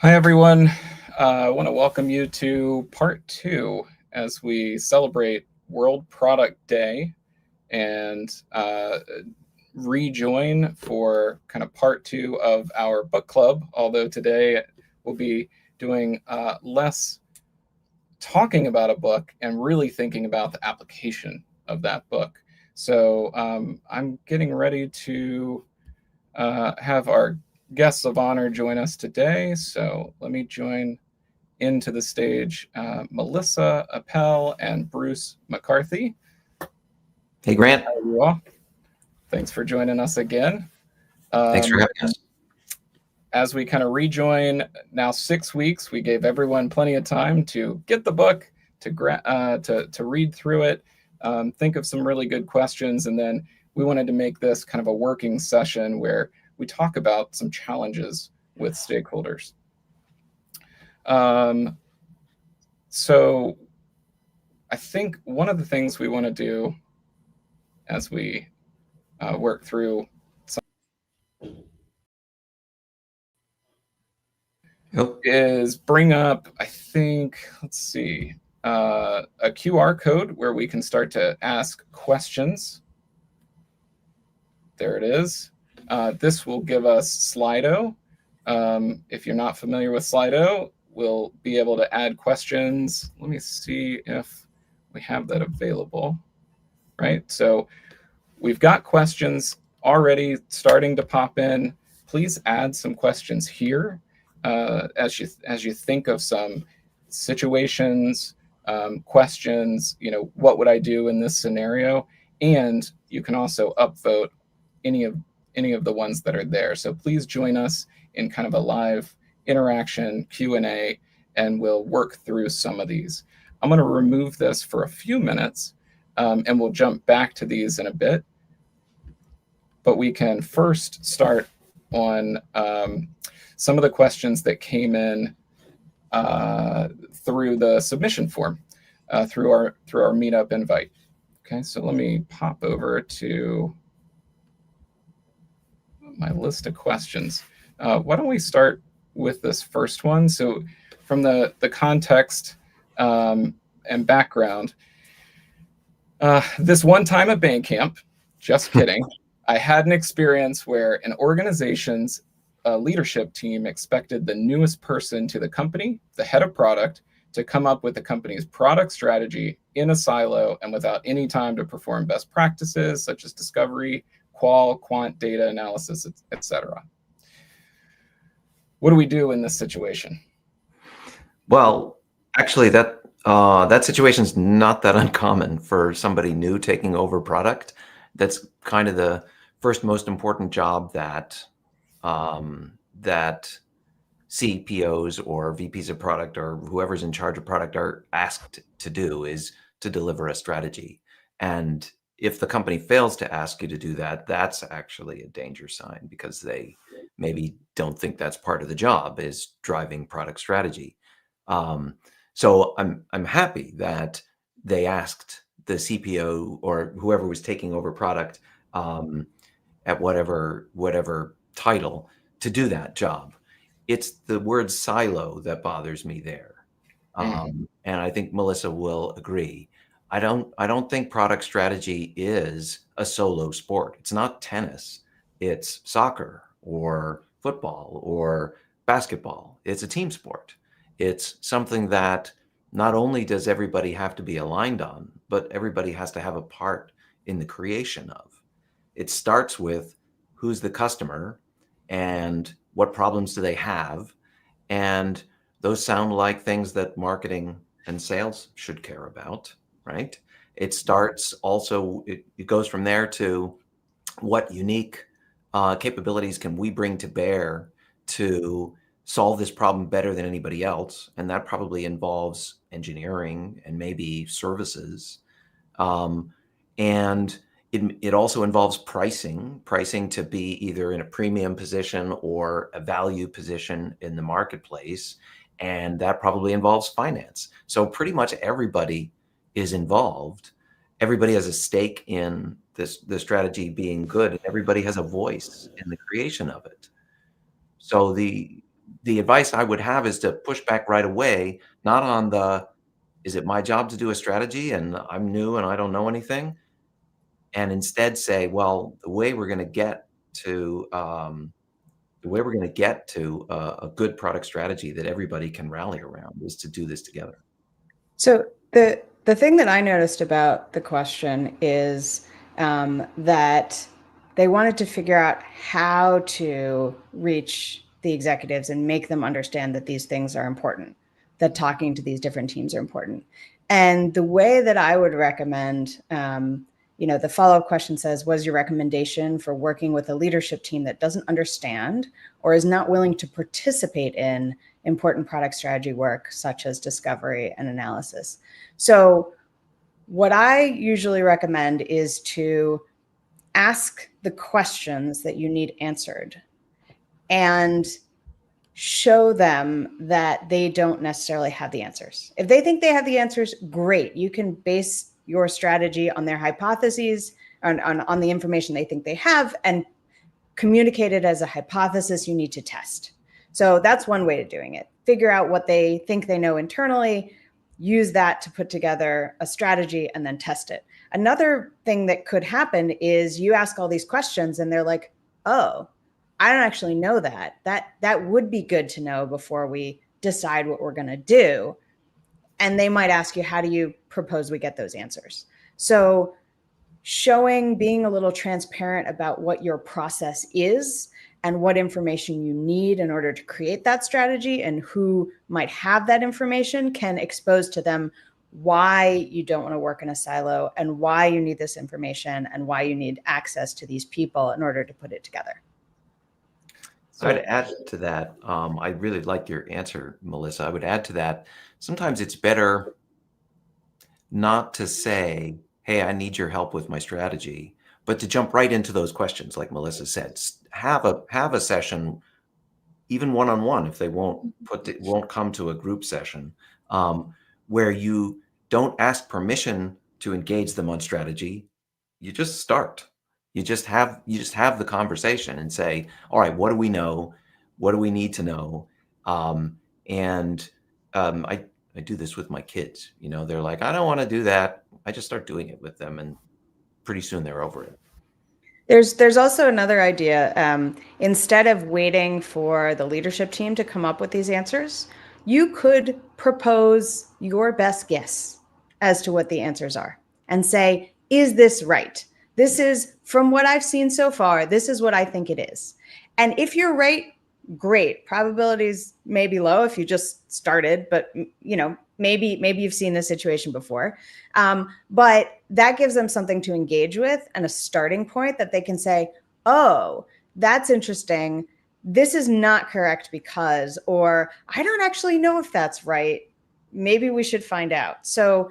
Hi, everyone. I want to welcome you to part 2 as we celebrate World Product Day and rejoin for kind of part 2 of our book club, although today we'll be doing less talking about a book and really thinking about the application of that book. So I'm getting ready to have our guests of honor join us today. So let me join into the stage Melissa Appel and Bruce McCarthy. Hey, Grant. How are you all? Thanks for joining us again. Thanks for having us. As we kind of rejoin, now 6 weeks, we gave everyone plenty of time to get the book, to read through it, think of some really good questions, and then we wanted to make this kind of a working session where we talk about some challenges with stakeholders. So I think one of the things we want to do as we work through is bring up, I think, let's see, a QR code where we can start to ask questions. There it is. This will give us Slido. If you're not familiar with Slido, we'll be able to add questions. Let me see if we have that available, right? So we've got questions already starting to pop in. Please add some questions here as you think of some situations, questions, what would I do in this scenario? And you can also upvote any of the ones that are there. So please join us in kind of a live interaction Q&A, and we'll work through some of these. I'm going to remove this for a few minutes, and we'll jump back to these in a bit. But we can first start on some of the questions that came in through the submission form, through our meetup invite. Okay, so let me pop over to my list of questions. Why don't we start with this first one? So from the context and background, this one time at bank camp, just kidding, I had an experience where an organization's leadership team expected the newest person to the company, the head of product, to come up with the company's product strategy in a silo and without any time to perform best practices such as discovery, qual, quant, data analysis, etc. What do we do in this situation? Well, actually, that situation is not that uncommon for somebody new taking over product. That's kind of the first most important job that that CPOs or VPs of product or whoever's in charge of product are asked to do is to deliver a strategy. And if the company fails to ask you to do that, that's actually a danger sign because they maybe don't think that's part of the job is driving product strategy. So I'm happy that they asked the CPO or whoever was taking over product at whatever title to do that job. It's the word silo that bothers me there. And I think Melissa will agree. I don't think product strategy is a solo sport. It's not tennis. It's soccer or football or basketball. It's a team sport. It's something that not only does everybody have to be aligned on, but everybody has to have a part in the creation of. It starts with who's the customer and what problems do they have, and those sound like things that marketing and sales should care about, right? It starts also, it goes from there to what unique capabilities can we bring to bear to solve this problem better than anybody else? And that probably involves engineering and maybe services. And it also involves pricing to be either in a premium position or a value position in the marketplace. And that probably involves finance. So pretty much everybody is involved. Everybody has a stake in the strategy being good, and everybody has a voice in the creation of it. So the advice I would have is to push back right away, not on the, is it my job to do a strategy and I'm new and I don't know anything? And instead say, well, the way we're going to get to a good product strategy that everybody can rally around is to do this together. So the thing that I noticed about the question is that they wanted to figure out how to reach the executives and make them understand that these things are important, that talking to these different teams are important. And the way that I would recommend, the follow-up question says, what is your recommendation for working with a leadership team that doesn't understand or is not willing to participate in important product strategy work, such as discovery and analysis? So what I usually recommend is to ask the questions that you need answered and show them that they don't necessarily have the answers. If they think they have the answers, great. You can base your strategy on their hypotheses, on the information they think they have, and communicate it as a hypothesis you need to test. So that's one way of doing it. Figure out what they think they know internally, use that to put together a strategy, and then test it. Another thing that could happen is you ask all these questions and they're like, oh, I don't actually know that. That would be good to know before we decide what we're going to do. And they might ask you, how do you propose we get those answers? So being a little transparent about what your process is and what information you need in order to create that strategy and who might have that information can expose to them why you don't want to work in a silo and why you need this information and why you need access to these people in order to put it together. So I'd add to that. I really like your answer, Melissa. I would add to that. Sometimes it's better not to say, hey, I need your help with my strategy, but to jump right into those questions, like Melissa said. Have a session, even one-on-one, if they won't come to a group session, where you don't ask permission to engage them on strategy. You just start. You just have the conversation and say, all right, what do we know? What do we need to know? I do this with my kids. They're like, I don't want to do that. I just start doing it with them, and pretty soon they're over it. There's also another idea. Instead of waiting for the leadership team to come up with these answers, you could propose your best guess as to what the answers are and say, is this right? This is, from what I've seen so far, this is what I think it is. And if you're right, great. Probabilities may be low if you just started, but maybe you've seen this situation before. But that gives them something to engage with and a starting point that they can say, oh, that's interesting. This is not correct because, or I don't actually know if that's right. Maybe we should find out. So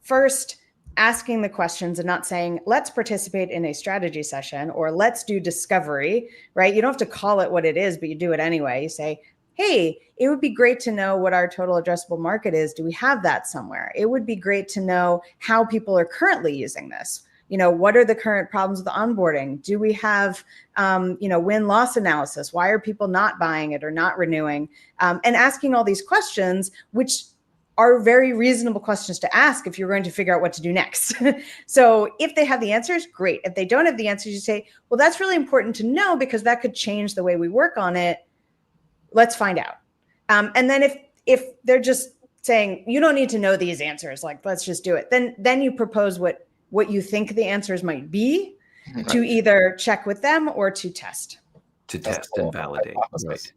first, asking the questions and not saying, let's participate in a strategy session or let's do discovery, right? You don't have to call it what it is, but you do it anyway. You say, hey, it would be great to know what our total addressable market is. Do we have that somewhere? It would be great to know how people are currently using this. What are the current problems with onboarding? Do we have, win-loss analysis? Why are people not buying it or not renewing? And asking all these questions, which are very reasonable questions to ask if you're going to figure out what to do next. So if they have the answers, great. If they don't have the answers, you say, well, that's really important to know because that could change the way we work on it. Let's find out. And then if they're just saying, you don't need to know these answers, like, let's just do it, then you propose what you think the answers might be, right, to either check with them or to test. And validate. Right.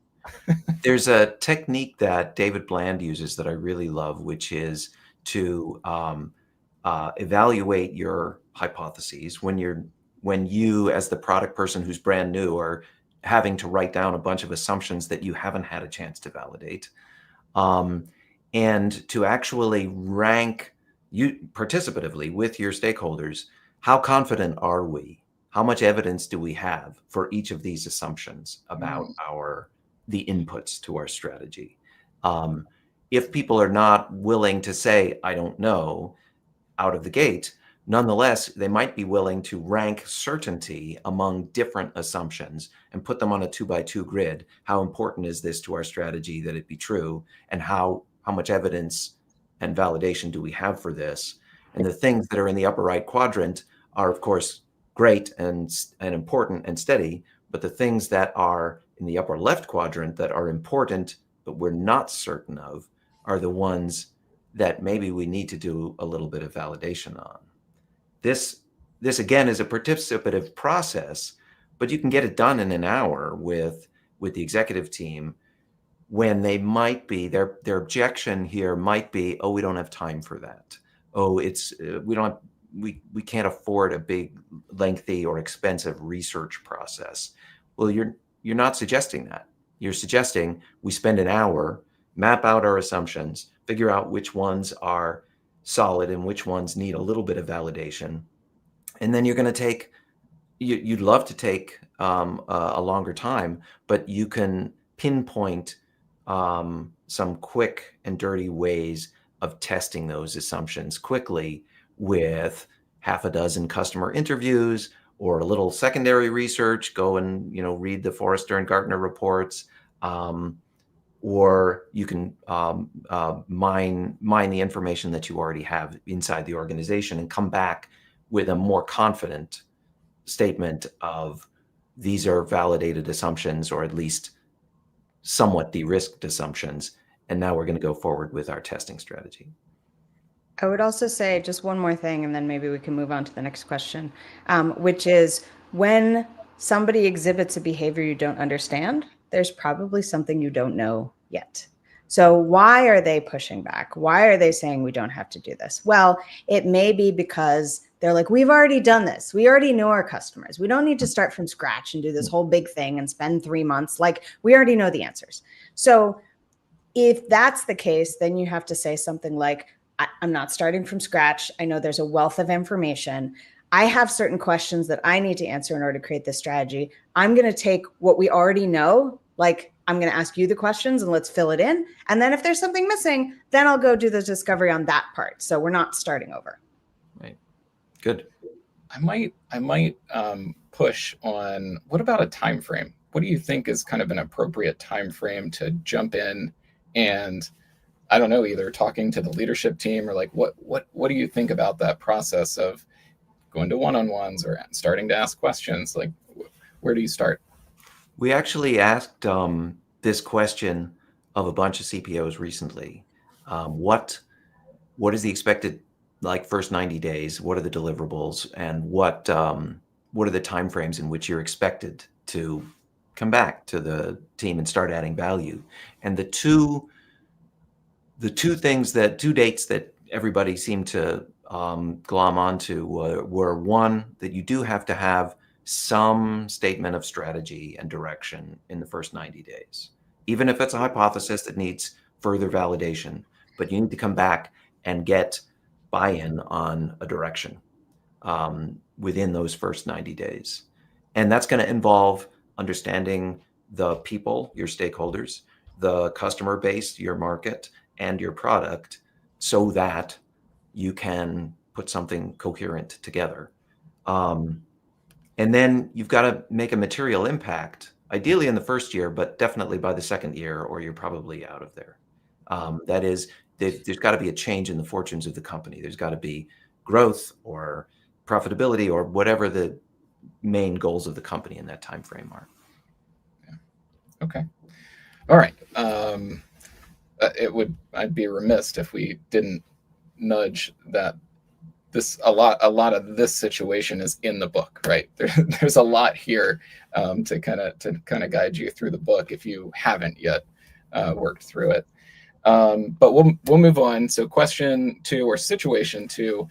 There's a technique that David Bland uses that I really love, which is to evaluate your hypotheses when you, as the product person who's brand new, are having to write down a bunch of assumptions that you haven't had a chance to validate, and to actually rank you participatively with your stakeholders. How confident are we? How much evidence do we have for each of these assumptions about the inputs to our strategy? If people are not willing to say, I don't know, out of the gate, Nonetheless, they might be willing to rank certainty among different assumptions and put them on a 2x2 grid. How important is this to our strategy that it be true? And how much evidence and validation do we have for this? And the things that are in the upper right quadrant are, of course, great and important and steady. But the things that are in the upper left quadrant that are important, but we're not certain of, are the ones that maybe we need to do a little bit of validation on. This again is a participative process, but you can get it done in an hour with the executive team when they might be, their objection here might be, oh, we don't have time for that. Oh, it's we can't afford a big, lengthy or expensive research process. Well, you're not suggesting that. You're suggesting we spend an hour, map out our assumptions, figure out which ones are solid and which ones need a little bit of validation. And then you're going to take, you'd love to take a longer time, but you can pinpoint some quick and dirty ways of testing those assumptions quickly with half a dozen customer interviews or a little secondary research. Go and read the Forrester and Gartner reports. Or you can mine the information that you already have inside the organization and come back with a more confident statement of these are validated assumptions, or at least somewhat de-risked assumptions. And now we're going to go forward with our testing strategy. I would also say just one more thing, and then maybe we can move on to the next question, which is when somebody exhibits a behavior you don't understand, there's probably something you don't know yet. So why are they pushing back? Why are they saying we don't have to do this? Well, it may be because they're like, we've already done this. We already know our customers. We don't need to start from scratch and do this whole big thing and spend 3 months. Like, we already know the answers. So if that's the case, then you have to say something like, I'm not starting from scratch. I know there's a wealth of information. I have certain questions that I need to answer in order to create this strategy. I'm going to take what we already know, like I'm going to ask you the questions and let's fill it in. And then if there's something missing, then I'll go do the discovery on that part. So we're not starting over. Right. Good. I might push on, what about a time frame? What do you think is kind of an appropriate time frame to jump in and, I don't know, either talking to the leadership team or like what do you think about that process of going to one-on-ones or starting to ask questions? Like, where do you start? We actually asked this question of a bunch of CPOs recently. What is the expected first 90 days? What are the deliverables, and what are the timeframes in which you're expected to come back to the team and start adding value? And the two dates that everybody seemed to glom onto were one, that you do have to have some statement of strategy and direction in the first 90 days, even if it's a hypothesis that needs further validation, but you need to come back and get buy-in on a direction within those first 90 days. And that's going to involve understanding the people, your stakeholders, the customer base, your market, and your product, so that you can put something coherent together. And then you've got to make a material impact, ideally in the first year, but definitely by the second year, or you're probably out of there. That is, there's got to be a change in the fortunes of the company. There's got to be growth or profitability or whatever the main goals of the company in that time frame are. Yeah. Okay. All right. I'd be remiss if we didn't nudge that a lot of this situation is in the book, right? There's a lot here to kind of guide you through the book if you haven't yet worked through it. But we'll move on. So question 2, or situation 2,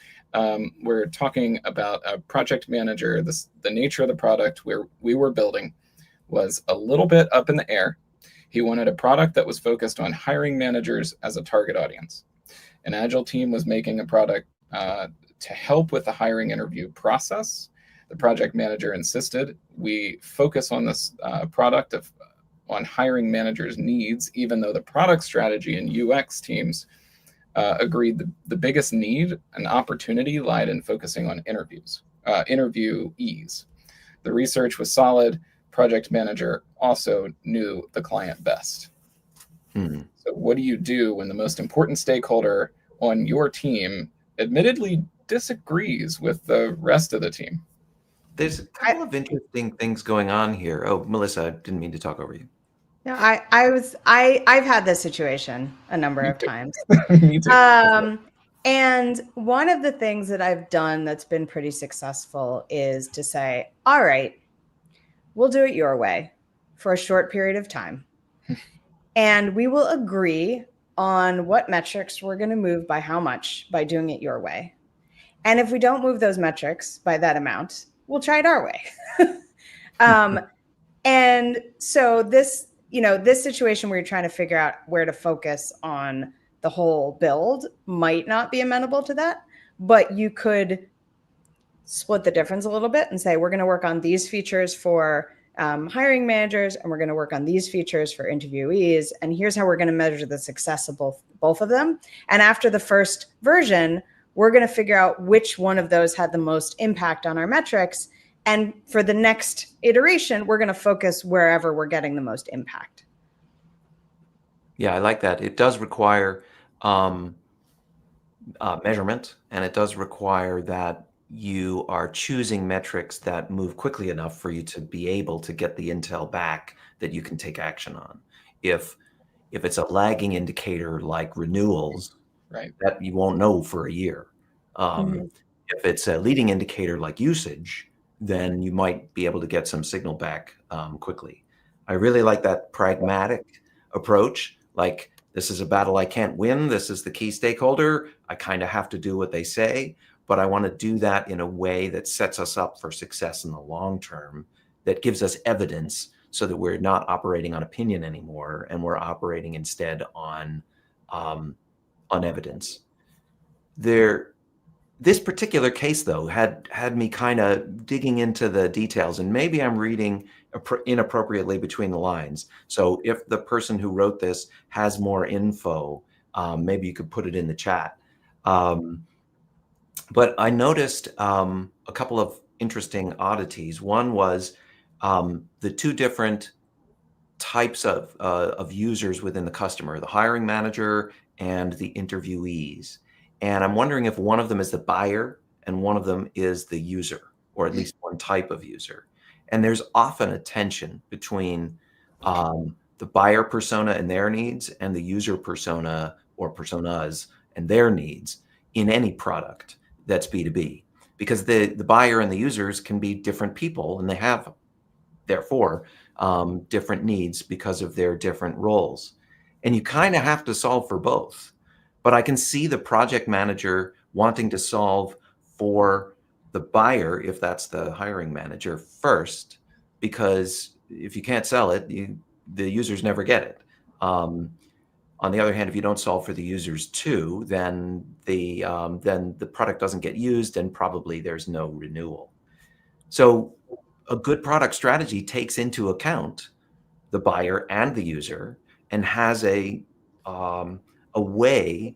we're talking about a project manager. The nature of the product where we were building was a little bit up in the air. He wanted a product that was focused on hiring managers as a target audience. An agile team was making a product to help with the hiring interview process. The project manager insisted we focus on this product on hiring managers' needs, even though the product strategy and UX teams agreed the biggest need and opportunity lied in focusing on interviewees. The research was solid. Project manager also knew the client best. So what do you do when the most important stakeholder on your team admittedly disagrees with the rest of the team? There's a couple of interesting things going on here. Oh, Melissa, I didn't mean to talk over you. No, I've had this situation a number of times. Me too. And one of the things that I've done that's been pretty successful is to say, all right, we'll do it your way for a short period of time. And we will agree on what metrics we're going to move by how much by doing it your way. And if we don't move those metrics by that amount, we'll try it our way. And so this situation where you're trying to figure out where to focus on the whole build might not be amenable to that, but you could split the difference a little bit and say, we're going to work on these features for hiring managers, and we're going to work on these features for interviewees. And here's how we're going to measure the success of both of them. And after the first version, we're going to figure out which one of those had the most impact on our metrics. And for the next iteration, we're going to focus wherever we're getting the most impact. Yeah, I like that. It does require measurement, and it does require that you are choosing metrics that move quickly enough for you to be able to get the intel back that you can take action on. If it's a lagging indicator like renewals, right, that you won't know for a year. If it's a leading indicator like usage, then you might be able to get some signal back quickly. I really like that pragmatic approach. Like, this is a battle I can't win. This is the key stakeholder. I kind of have to do what they say, but I want to do that in a way that sets us up for success in the long term, that gives us evidence so that we're not operating on opinion anymore, and we're operating instead on evidence. This particular case, though, had me kind of digging into the details, and maybe I'm reading inappropriately between the lines. So if the person who wrote this has more info, maybe you could put it in the chat. But I noticed a couple of interesting oddities. One was the two different types of users within the customer, the hiring manager and the interviewees. And I'm wondering if one of them is the buyer and one of them is the user, or at least one type of user. And there's often a tension between the buyer persona and their needs and the user persona or personas and their needs in any product that's B2B. Because the buyer and the users can be different people, and they have, therefore, different needs because of their different roles. And you kind of have to solve for both. But I can see the project manager wanting to solve for the buyer, if that's the hiring manager, first, because if you can't sell it, the users never get it. On the other hand, if you don't solve for the users too, then the product doesn't get used, and probably there's no renewal. So a good product strategy takes into account the buyer and the user, and has a way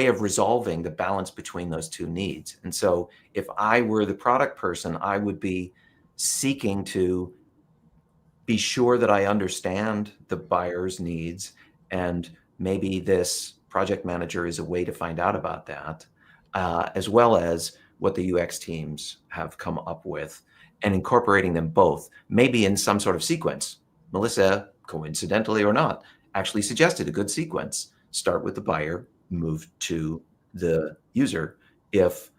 of resolving the balance between those two needs. And so if I were the product person, I would be seeking to be sure that I understand the buyer's needs, and maybe this project manager is a way to find out about that, as well as what the UX teams have come up with, and incorporating them both, maybe in some sort of sequence. Melissa, coincidentally or not, actually suggested a good sequence. Start with the buyer, move to the user if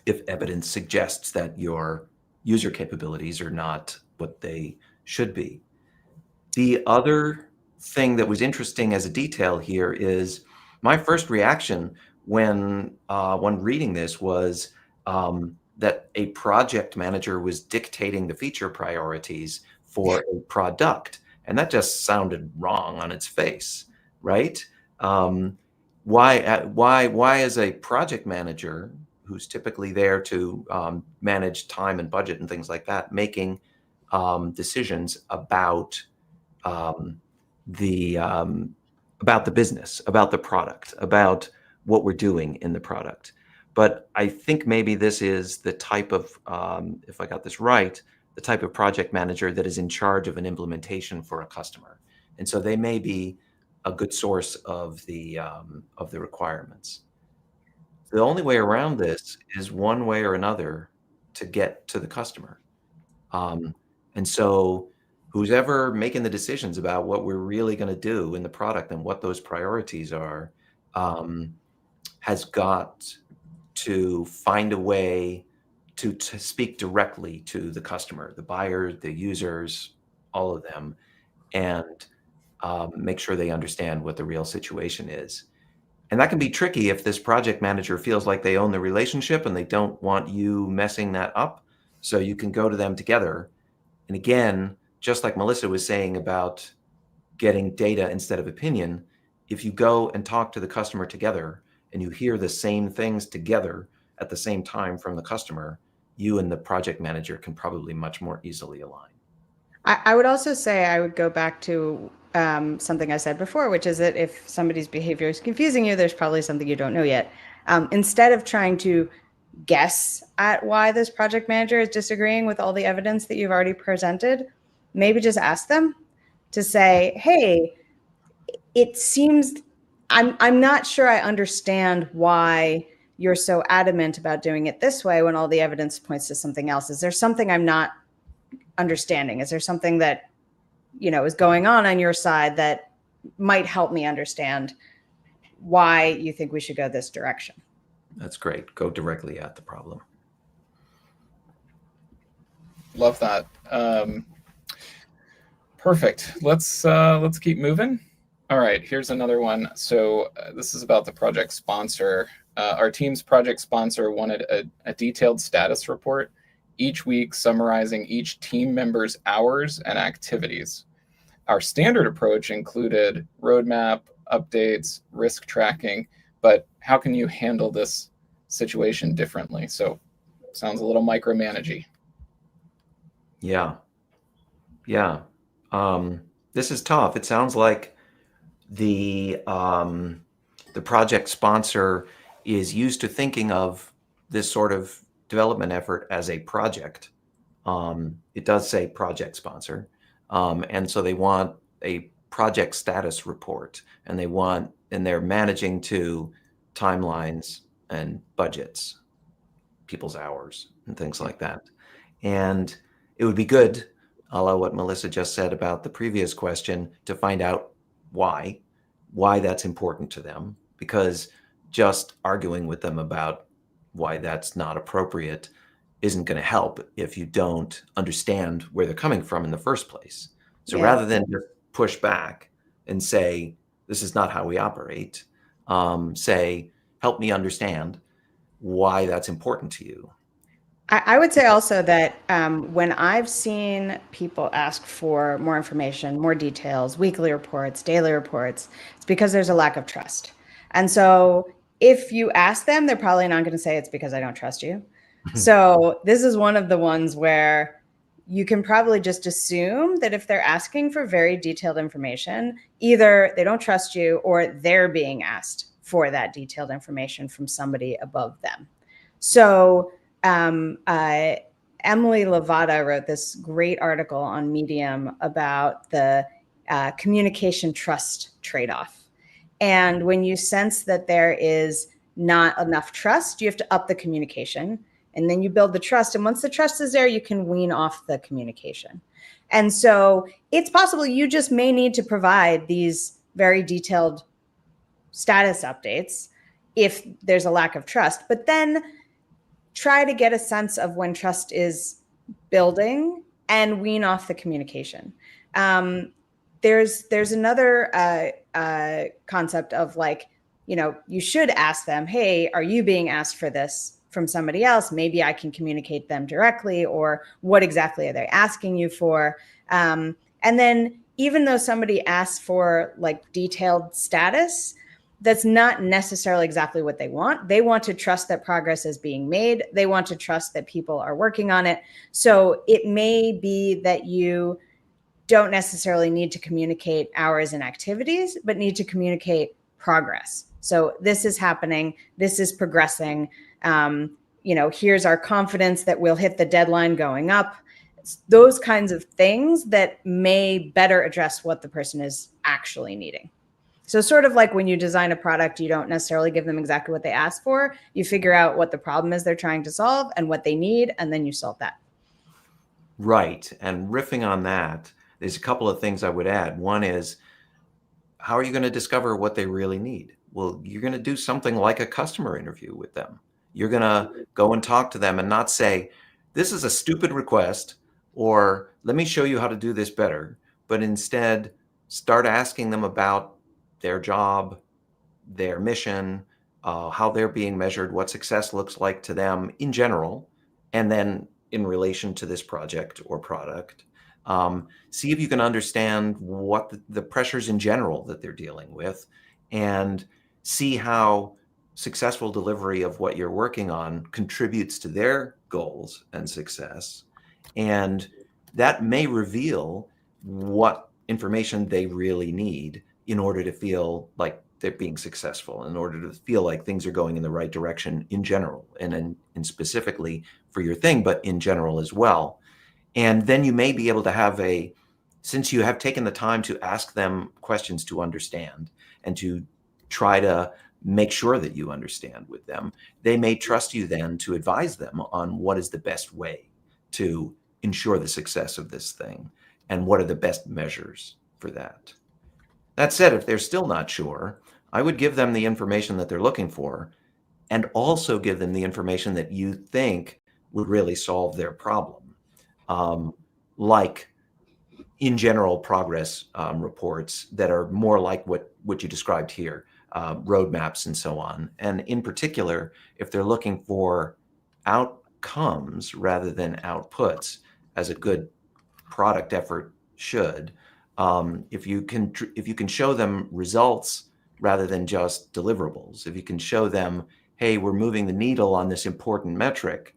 evidence suggests that your user capabilities are not what they should be. The other thing that was interesting as a detail here is my first reaction when reading this was that a project manager was dictating the feature priorities for a product. And that just sounded wrong on its face, right? Why is a project manager, who's typically there to manage time and budget and things like that, making decisions about the about the business, about the product, about what we're doing in the product. But I think maybe this is the type of, if I got this right, the type of project manager that is in charge of an implementation for a customer. And so they may be a good source of the requirements. The only way around this is one way or another to get to the customer. And so who's ever making the decisions about what we're really going to do in the product and what those priorities are, has got to find a way to speak directly to the customer, the buyer, the users, all of them, and make sure they understand what the real situation is. And that can be tricky if this project manager feels like they own the relationship and they don't want you messing that up. So you can go to them together. And again, just like Melissa was saying about getting data instead of opinion, if you go and talk to the customer together and you hear the same things together at the same time from the customer, you and the project manager can probably much more easily align. I would also say I would go back to something I said before, which is that if somebody's behavior is confusing you, there's probably something you don't know yet. Instead of trying to guess at why this project manager is disagreeing with all the evidence that you've already presented, maybe just ask them to say, hey, it seems I'm not sure I understand why you're so adamant about doing it this way when all the evidence points to something else. Is there something I'm not understanding? Is there something that, is going on your side that might help me understand why you think we should go this direction? That's great. Go directly at the problem. Love that. Perfect. Let's keep moving. All right, here's another one. So this is about the project sponsor. Our team's project sponsor wanted a detailed status report each week summarizing each team member's hours and activities. Our standard approach included roadmap, updates, risk tracking, but how can you handle this situation differently? So sounds a little micromanagey. Yeah. This is tough. It sounds like the project sponsor is used to thinking of this sort of development effort as a project. It does say project sponsor. And so they want a project status report, and they're managing to timelines and budgets, people's hours and things like that. And it would be good, a la what Melissa just said about the previous question, to find out why that's important to them, because just arguing with them about why that's not appropriate isn't going to help if you don't understand where they're coming from in the first place. So rather than just push back and say, this is not how we operate, say, help me understand why that's important to you. I would say also that when I've seen people ask for more information, more details, weekly reports, daily reports, it's because there's a lack of trust. And so if you ask them, they're probably not going to say it's because I don't trust you. So this is one of the ones where you can probably just assume that if they're asking for very detailed information, either they don't trust you or they're being asked for that detailed information from somebody above them. So Emily Lovato wrote this great article on Medium about the communication trust trade-off. And when you sense that there is not enough trust, you have to up the communication, and then you build the trust. And once the trust is there, you can wean off the communication. And so it's possible you just may need to provide these very detailed status updates if there's a lack of trust, but then try to get a sense of when trust is building and wean off the communication. There's another concept of like, you should ask them, hey, are you being asked for this from somebody else? Maybe I can communicate them directly, or what exactly are they asking you for? And then even though somebody asks for like detailed status, that's not necessarily exactly what they want. They want to trust that progress is being made. They want to trust that people are working on it. So it may be that you don't necessarily need to communicate hours and activities, but need to communicate progress. So this is happening, this is progressing. Here's our confidence that we'll hit the deadline going up. Those kinds of things that may better address what the person is actually needing. So sort of like when you design a product, you don't necessarily give them exactly what they ask for. You figure out what the problem is they're trying to solve and what they need, and then you solve that. Right. And riffing on that, there's a couple of things I would add. One is, how are you going to discover what they really need? Well, you're going to do something like a customer interview with them. You're going to go and talk to them and not say, this is a stupid request, or let me show you how to do this better, but instead start asking them about their job, their mission, how they're being measured, what success looks like to them in general, and then in relation to this project or product. See if you can understand what the pressures in general that they're dealing with, and see how successful delivery of what you're working on contributes to their goals and success. And that may reveal what information they really need in order to feel like they're being successful, in order to feel like things are going in the right direction in general, and specifically for your thing, but in general as well. And then you may be able to have since you have taken the time to ask them questions to understand and to try to make sure that you understand with them, they may trust you then to advise them on what is the best way to ensure the success of this thing and what are the best measures for that. That said, if they're still not sure, I would give them the information that they're looking for, and also give them the information that you think would really solve their problem. Like in general progress reports that are more like what you described here, roadmaps and so on. And in particular, if they're looking for outcomes rather than outputs, as a good product effort should, if you can show them results rather than just deliverables, if you can show them, hey, we're moving the needle on this important metric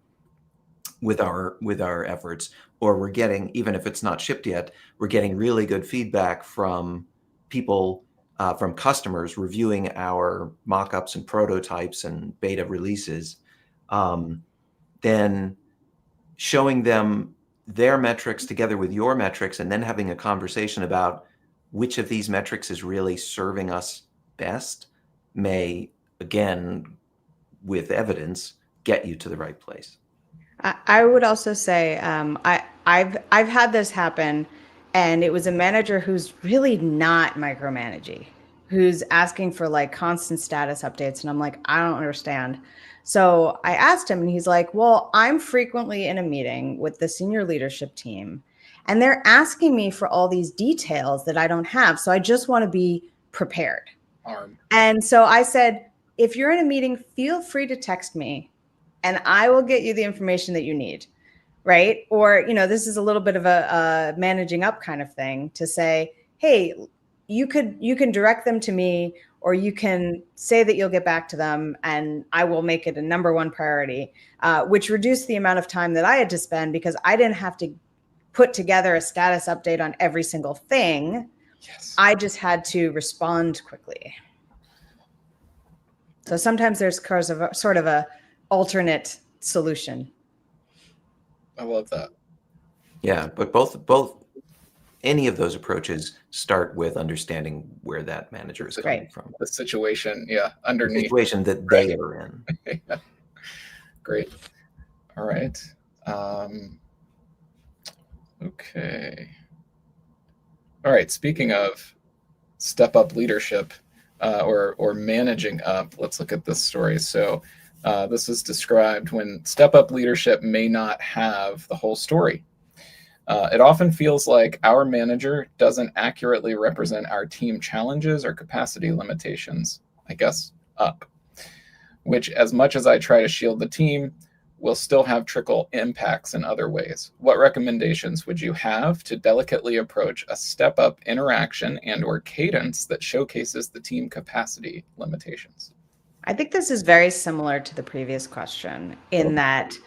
with our efforts, or we're getting, even if it's not shipped yet, we're getting really good feedback from people, from customers reviewing our mock-ups and prototypes and beta releases, then showing them their metrics together with your metrics, and then having a conversation about which of these metrics is really serving us best may, again, with evidence, get you to the right place. I would also say I've had this happen, and it was a manager who's really not micromanaging, who's asking for like constant status updates, and I'm like, I don't understand. So I asked him, and he's like, well, I'm frequently in a meeting with the senior leadership team, and they're asking me for all these details that I don't have, so I just want to be prepared. And so I said, if you're in a meeting, feel free to text me, and I will get you the information that you need, right? Or, this is a little bit of a managing up kind of thing to say, hey, you can direct them to me, or you can say that you'll get back to them, and I will make it a number one priority, which reduced the amount of time that I had to spend, because I didn't have to put together a status update on every single thing. Yes. I just had to respond quickly. So sometimes there's sort of a alternate solution. I love that. Yeah, but both any of those approaches start with understanding where that manager is coming from. The situation, underneath. The situation that they are in. Yeah. Great. All right. Okay. All right. Speaking of step up leadership, or managing up, let's look at this story. So this is described when step up leadership may not have the whole story. It often feels like our manager doesn't accurately represent our team challenges or capacity limitations, I guess, up, which, as much as I try to shield the team, will still have trickle impacts in other ways. What recommendations would you have to delicately approach a step-up interaction and/or cadence that showcases the team capacity limitations? I think this is very similar to the previous question in that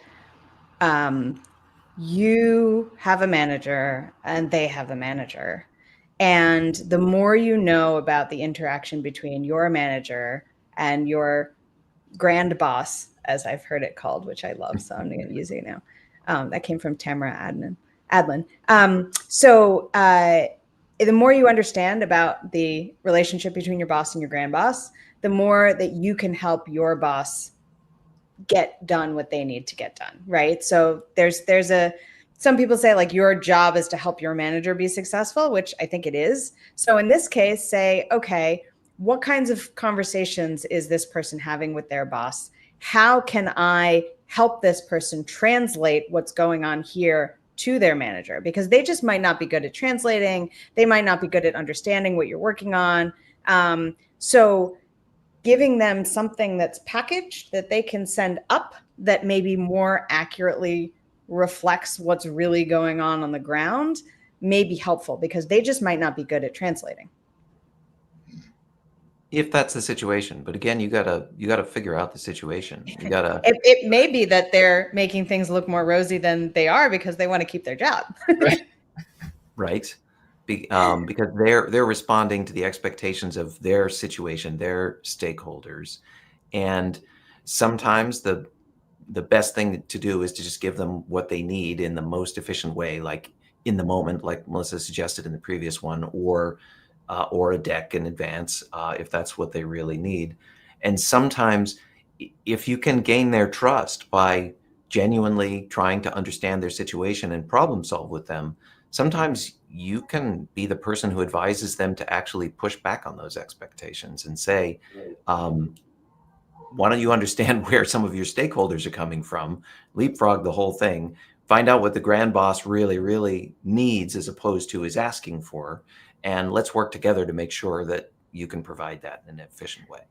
you have a manager and they have a manager. And the more you know about the interaction between your manager and your grand boss, as I've heard it called, which I love, so I'm going to use it now. That came from Tamara Adlin. The more you understand about the relationship between your boss and your grand boss, the more that you can help your boss get done what they need to get done, right? So some people say like your job is to help your manager be successful, which I think it is. So in this case, say, okay, what kinds of conversations is this person having with their boss? How can I help this person translate what's going on here to their manager? Because they just might not be good at translating. They might not be good at understanding what you're working on. So giving them something that's packaged that they can send up that maybe more accurately reflects what's really going on the ground may be helpful, because they just might not be good at translating. If that's the situation, but again, you gotta figure out the situation. You gotta. It may be that they're making things look more rosy than they are because they want to keep their job. Right. Because they're responding to the expectations of their situation, their stakeholders, and sometimes the best thing to do is to just give them what they need in the most efficient way, like in the moment, like Melissa suggested in the previous one, or a deck in advance if that's what they really need. And sometimes, if you can gain their trust by genuinely trying to understand their situation and problem solve with them, sometimes you can be the person who advises them to actually push back on those expectations and say, why don't you understand where some of your stakeholders are coming from, leapfrog the whole thing, find out what the grand boss really, really needs as opposed to is asking for, and let's work together to make sure that you can provide that in an efficient way.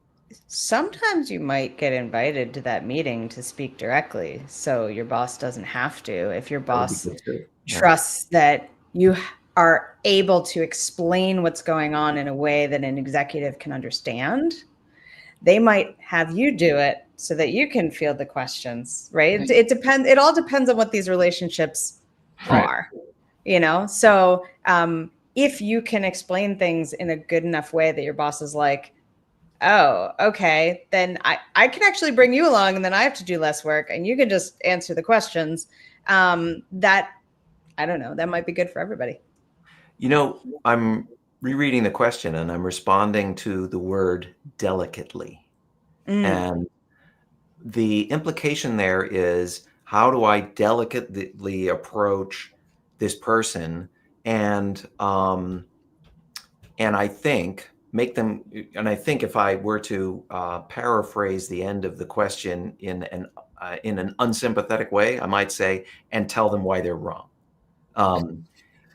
Sometimes you might get invited to that meeting to speak directly, so your boss doesn't have to. If your boss trusts that you are able to explain what's going on in a way that an executive can understand, they might have you do it so that you can field the questions, right? It depends. It all depends on what these relationships are, So if you can explain things in a good enough way that your boss is like, oh, okay, then I can actually bring you along, and then I have to do less work and you can just answer the questions. That, I don't know, that might be good for everybody. I'm rereading the question and I'm responding to the word delicately. And the implication there is, how do I delicately approach this person and I think if I were to paraphrase the end of the question in an unsympathetic way, I might say, and tell them why they're wrong.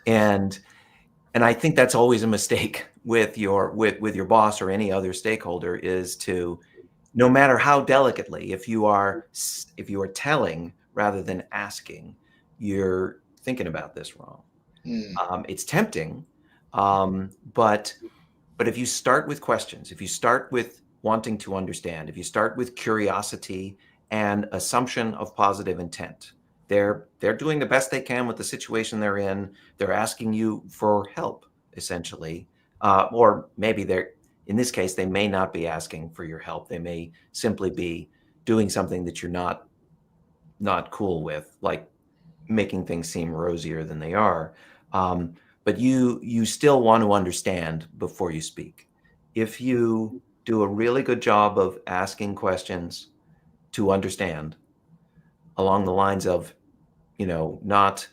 And I think that's always a mistake with your boss or any other stakeholder, is to, no matter how delicately, if you are telling rather than asking, you're thinking about this wrong. It's tempting, but if you start with questions, if you start with wanting to understand, if you start with curiosity and assumption of positive intent, they're doing the best they can with the situation they're in. They're asking you for help, essentially, or maybe in this case, they may not be asking for your help. They may simply be doing something that you're not cool with, like making things seem rosier than they are. But you still want to understand before you speak. If you do a really good job of asking questions to understand, along the lines of, not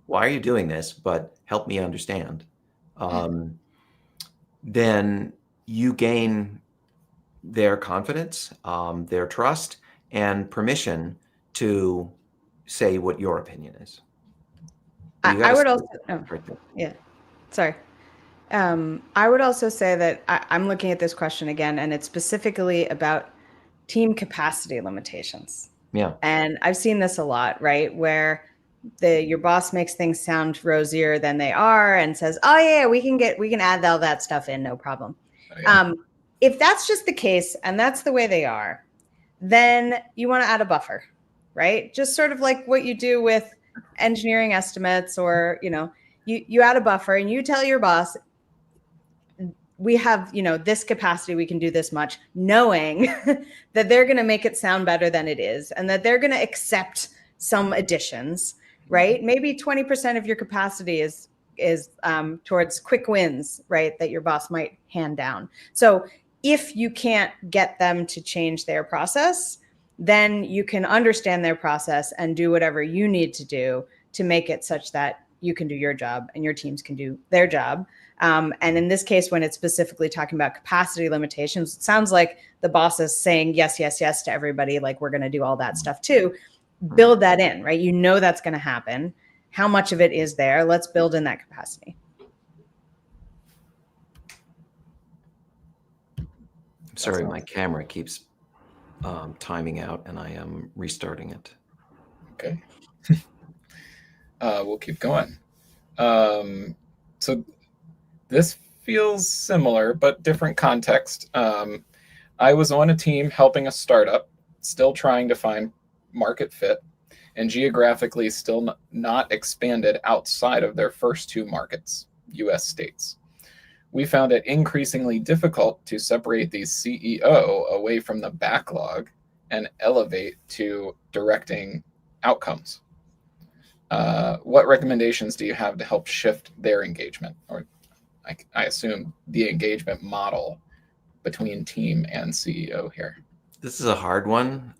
why are you doing this, but help me understand, then you gain their confidence, their trust, and permission to say what your opinion is. I would also, sorry. I would also say that I'm looking at this question again, and it's specifically about team capacity limitations. Yeah. And I've seen this a lot, right? Where your boss makes things sound rosier than they are and says, oh yeah, we can add all that stuff in, no problem. Oh, yeah. If that's just the case and that's the way they are, then you want to add a buffer, right? Just sort of like what you do with engineering estimates, or, you add a buffer and you tell your boss, we have, this capacity, we can do this much, knowing that they're going to make it sound better than it is, and that they're going to accept some additions, right? Maybe 20% of your capacity is towards quick wins, right, that your boss might hand down. So if you can't get them to change their process, then you can understand their process and do whatever you need to do to make it such that you can do your job and your teams can do their job. And in this case, when it's specifically talking about capacity limitations, it sounds like the boss is saying yes, yes, yes to everybody, like we're going to do all that stuff too. Build that in, right? That's going to happen. How much of it is there? Let's build in that capacity. Sorry, my camera keeps timing out, and I am restarting it. Okay. We'll keep going. So this feels similar, but different context. I was on a team helping a startup, still trying to find market fit, and geographically still not expanded outside of their first two markets, US states. We found it increasingly difficult to separate the CEO away from the backlog and elevate to directing outcomes. What recommendations do you have to help shift their engagement, or I assume the engagement model between team and CEO here? This is a hard one,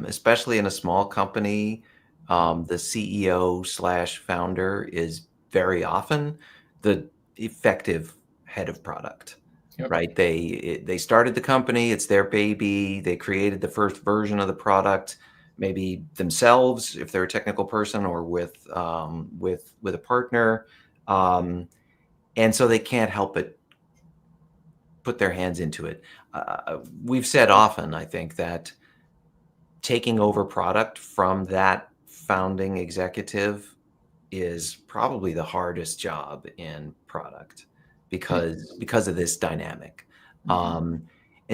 especially in a small company. The CEO/founder is very often the effective head of product, Yep. right? They started the company, it's their baby. They created the first version of the product, maybe themselves if they're a technical person, or with a partner, and so they can't help but put their hands into it. We've said often, I think, that taking over product from that founding executive is probably the hardest job in product because of this dynamic. And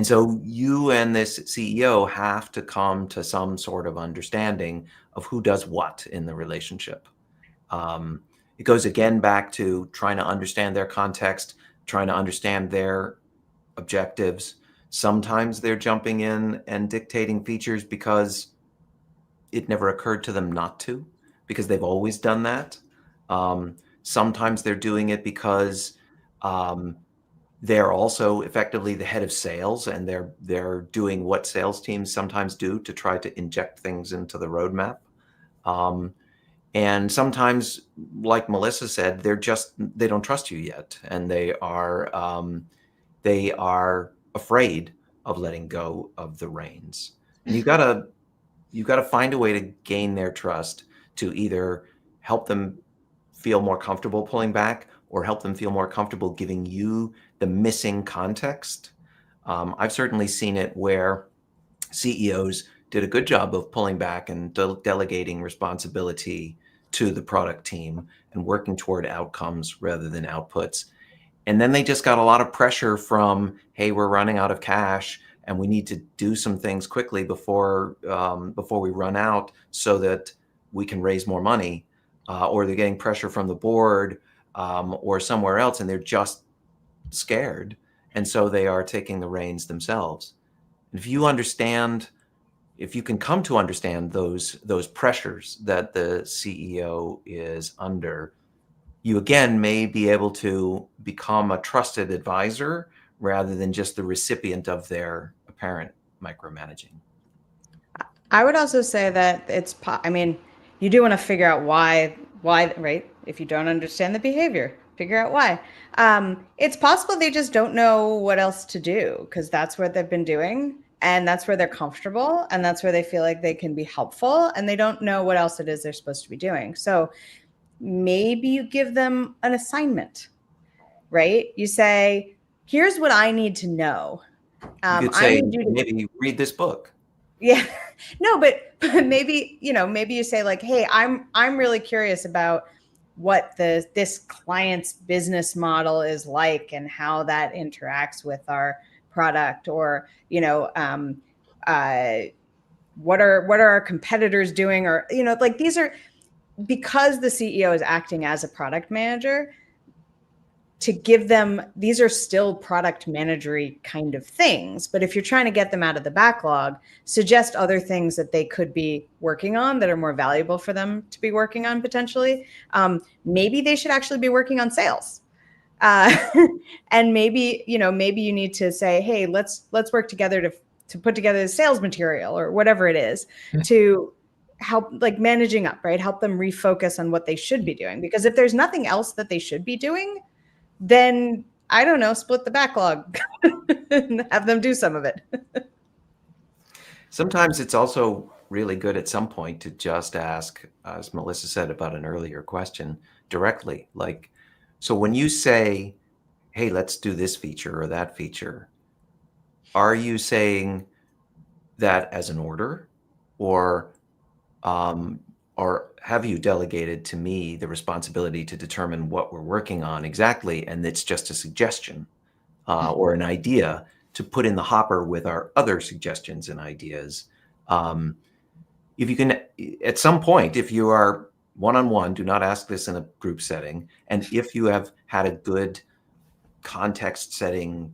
so you and this CEO have to come to some sort of understanding of who does what in the relationship. It goes again back to trying to understand their context, trying to understand their objectives. Sometimes they're jumping in and dictating features because it never occurred to them not to, because they've always done that. Sometimes they're doing it because they're also effectively the head of sales, and they're doing what sales teams sometimes do to try to inject things into the roadmap. And sometimes, like Melissa said, they don't trust you yet, and they are afraid of letting go of the reins. And you gotta find a way to gain their trust, to either help them feel more comfortable pulling back, or help them feel more comfortable giving you the missing context. I've certainly seen it where CEOs did a good job of pulling back and delegating responsibility to the product team and working toward outcomes rather than outputs. And then they just got a lot of pressure from, hey, we're running out of cash and we need to do some things quickly before we run out so that we can raise more money. Or they're getting pressure from the board or somewhere else, and they're just scared. And so they are taking the reins themselves. If you can come to understand those pressures that the CEO is under, you again may be able to become a trusted advisor rather than just the recipient of their apparent micromanaging. I would also say that you do want to figure out why, right? If you don't understand the behavior, figure out why. It's possible they just don't know what else to do, because that's what they've been doing, and that's where they're comfortable, and that's where they feel like they can be helpful, and they don't know what else it is they're supposed to be doing. So maybe you give them an assignment, right? You say, here's what I need to know. You could say, maybe read this book. Yeah, no, but maybe you say like, hey, I'm really curious about what this client's business model is like and how that interacts with our product, or what are our competitors doing, or like these are because the CEO is acting as a product manager, to give them, these are still product managery kind of things, but if you're trying to get them out of the backlog, suggest other things that they could be working on that are more valuable for them to be working on potentially. Maybe they should actually be working on sales. And maybe you need to say, hey, let's work together to put together the sales material or whatever it is to help, like, managing up, right? Help them refocus on what they should be doing. Because if there's nothing else that they should be doing, then I don't know, split the backlog and have them do some of it. Sometimes it's also really good at some point to just ask, as Melissa said about an earlier question, directly. Like, so when you say, hey, let's do this feature or that feature, are you saying that as an order, or have you delegated to me the responsibility to determine what we're working on exactly, and it's just a suggestion or an idea to put in the hopper with our other suggestions and ideas? If you can, at some point, if you are one-on-one, do not ask this in a group setting, and if you have had a good context setting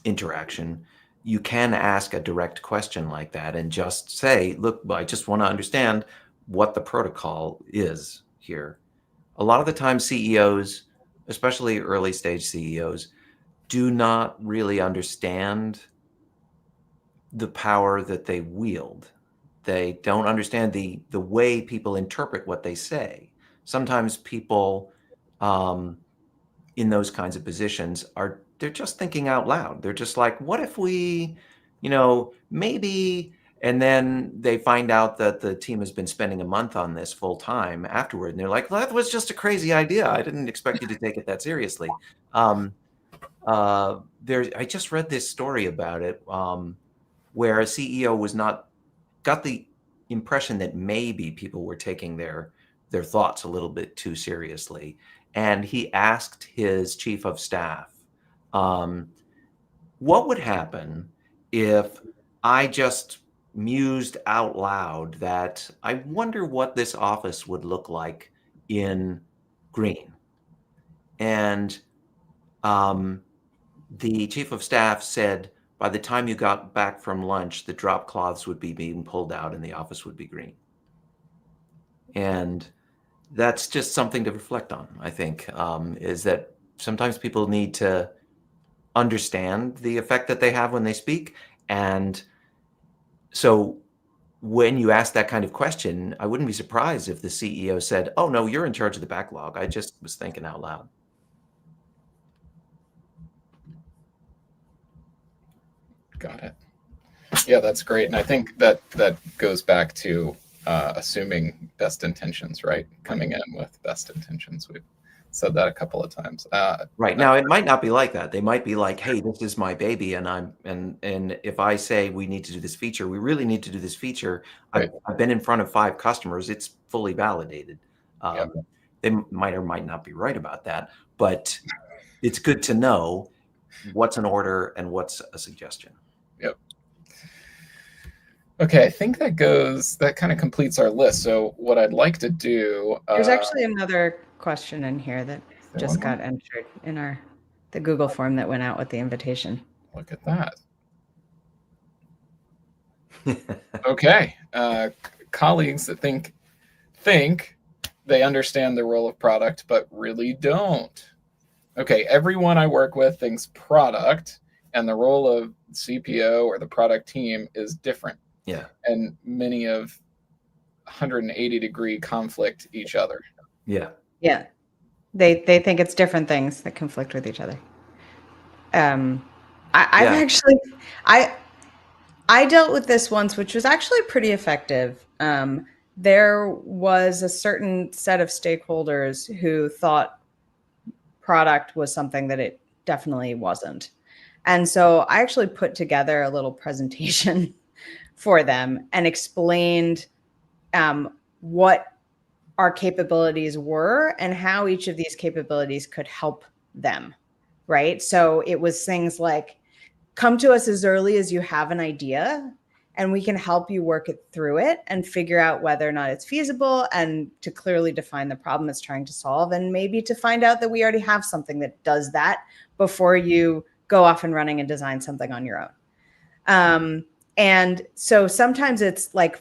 interaction, you can ask a direct question like that and just say, look, I just want to understand what the protocol is here. A lot of the time CEOs, especially early stage CEOs, do not really understand the power that they wield. They don't understand the way people interpret what they say. Sometimes people in those kinds of positions they're just thinking out loud. They're just like, what if we, maybe, and then they find out that the team has been spending a month on this full time afterward. And they're like, well, that was just a crazy idea. I didn't expect you to take it that seriously. I just read this story about it where a CEO got the impression that maybe people were taking their thoughts a little bit too seriously. And he asked his chief of staff, what would happen if I just mused out loud that I wonder what this office would look like in green? And the chief of staff said, by the time you got back from lunch, the drop cloths would be being pulled out and the office would be green. And that's just something to reflect on, I think, is that sometimes people need to understand the effect that they have when they speak. And so when you ask that kind of question, I wouldn't be surprised if the CEO said, oh, no, you're in charge of the backlog. I just was thinking out loud. Got it. Yeah, that's great. And I think that goes back to assuming best intentions, right? Coming in with best intentions. We've said that a couple of times. Right. Now, it might not be like that. They might be like, hey, this is my baby. And if I say we need to do this feature, we really need to do this feature. Right. I've been in front of 5 customers. It's fully validated. Yep. They might or might not be right about that, but it's good to know what's an order and what's a suggestion. Yep. Okay, I think that kind of completes our list. So what I'd like to do, there's actually another question in here that just got entered in the Google form that went out with the invitation. Look at that. Okay, colleagues that think they understand the role of product, but really don't. Okay, everyone I work with thinks product, and the role of CPO or the product team is different. Yeah. And many of 180-degree conflict each other. Yeah. Yeah. They think it's different things that conflict with each other. I dealt with this once, which was actually pretty effective. There was a certain set of stakeholders who thought product was something that it definitely wasn't. And so I actually put together a little presentation for them and explained what our capabilities were and how each of these capabilities could help them, right? So it was things like, come to us as early as you have an idea and we can help you work it through it and figure out whether or not it's feasible, and to clearly define the problem it's trying to solve, and maybe to find out that we already have something that does that before you go off and running and design something on your own. And so sometimes it's like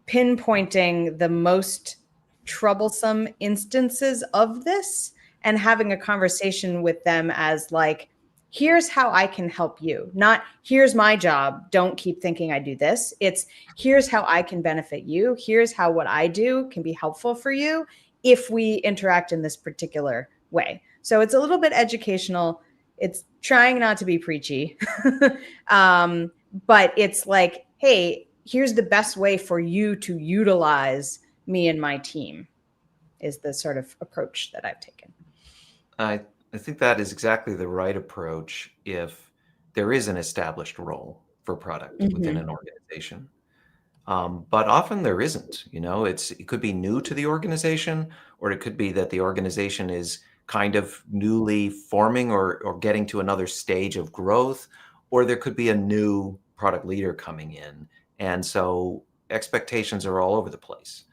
pinpointing the most troublesome instances of this and having a conversation with them as like, here's how I can help you. Not here's my job. Don't keep thinking I do this. It's here's how I can benefit you. Here's how what I do can be helpful for you if we interact in this particular way. So it's a little bit educational. It's trying not to be preachy, but it's like, hey, here's the best way for you to utilize me and my team, is the sort of approach that I've taken. I think that is exactly the right approach if there is an established role for product within an organization. But often there isn't. It could be new to the organization, or it could be that the organization is kind of newly forming or getting to another stage of growth, or there could be a new product leader coming in. And so expectations are all over the place.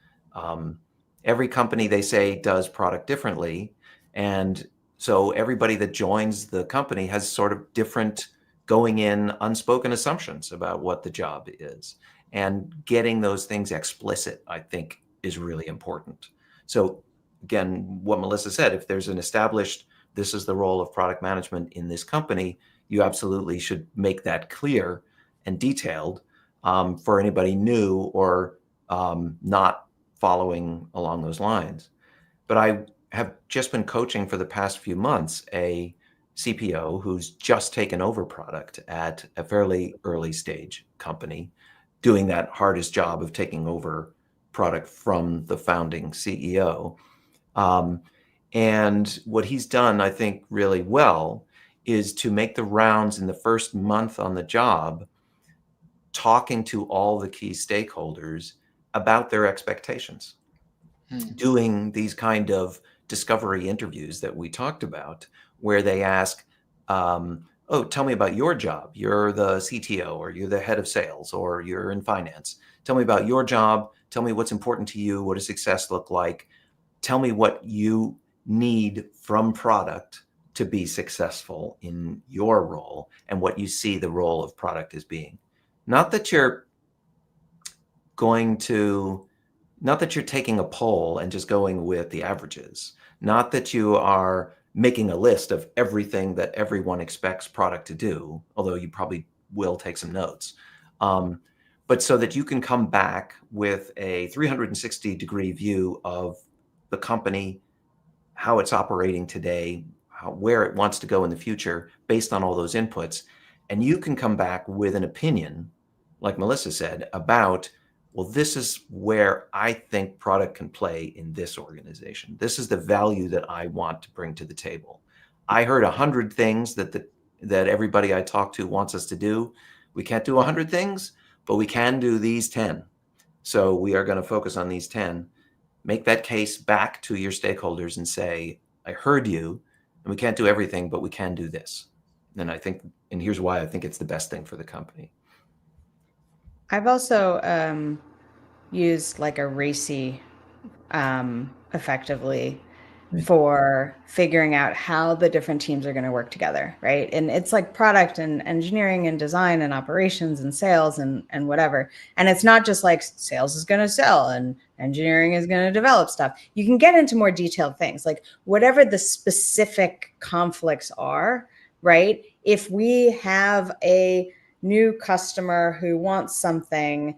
Every company, they say, does product differently. And so everybody that joins the company has sort of different going in unspoken assumptions about what the job is. And getting those things explicit, I think, is really important. So again, what Melissa said, if there's an established, this is the role of product management in this company, you absolutely should make that clear and detailed for anybody new or not following along those lines. But I have just been coaching for the past few months a CPO who's just taken over product at a fairly early stage company, doing that hardest job of taking over product from the founding CEO. And what he's done, I think, really well is to make the rounds in the first month on the job, talking to all the key stakeholders about their expectations, doing these kind of discovery interviews that we talked about, where they ask, oh, tell me about your job. You're the CTO, or you're the head of sales, or you're in finance. Tell me about your job. Tell me what's important to you. What does success look like? Tell me what you need from product to be successful in your role, and what you see the role of product as being. Not that you're taking a poll and just going with the averages. Not that you are making a list of everything that everyone expects product to do, although you probably will take some notes. But so that you can come back with a 360-degree view of the company, how it's operating today, where it wants to go in the future based on all those inputs. And you can come back with an opinion, like Melissa said, about, well, this is where I think product can play in this organization. This is the value that I want to bring to the table. I heard 100 things that everybody I talk to wants us to do. We can't do 100 things, but we can do these 10. So we are going to focus on these 10. Make that case back to your stakeholders and say, I heard you, and we can't do everything, but we can do this. And here's why I think it's the best thing for the company. I've also used like a RACI effectively for figuring out how the different teams are going to work together, right? And it's like product and engineering and design and operations and sales and whatever. And it's not just like sales is going to sell and engineering is going to develop stuff. You can get into more detailed things, like whatever the specific conflicts are, right? If we have a new customer who wants something,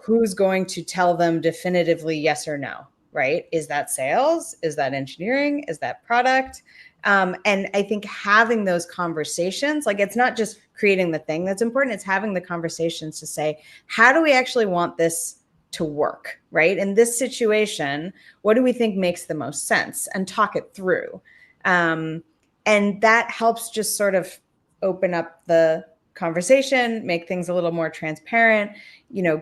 who's going to tell them definitively yes or no, right? Is that sales? Is that engineering? Is that product? And I think having those conversations, like it's not just creating the thing that's important, it's having the conversations to say, how do we actually want this to work, right? In this situation, what do we think makes the most sense? And talk it through. And that helps just sort of open up the conversation, make things a little more transparent,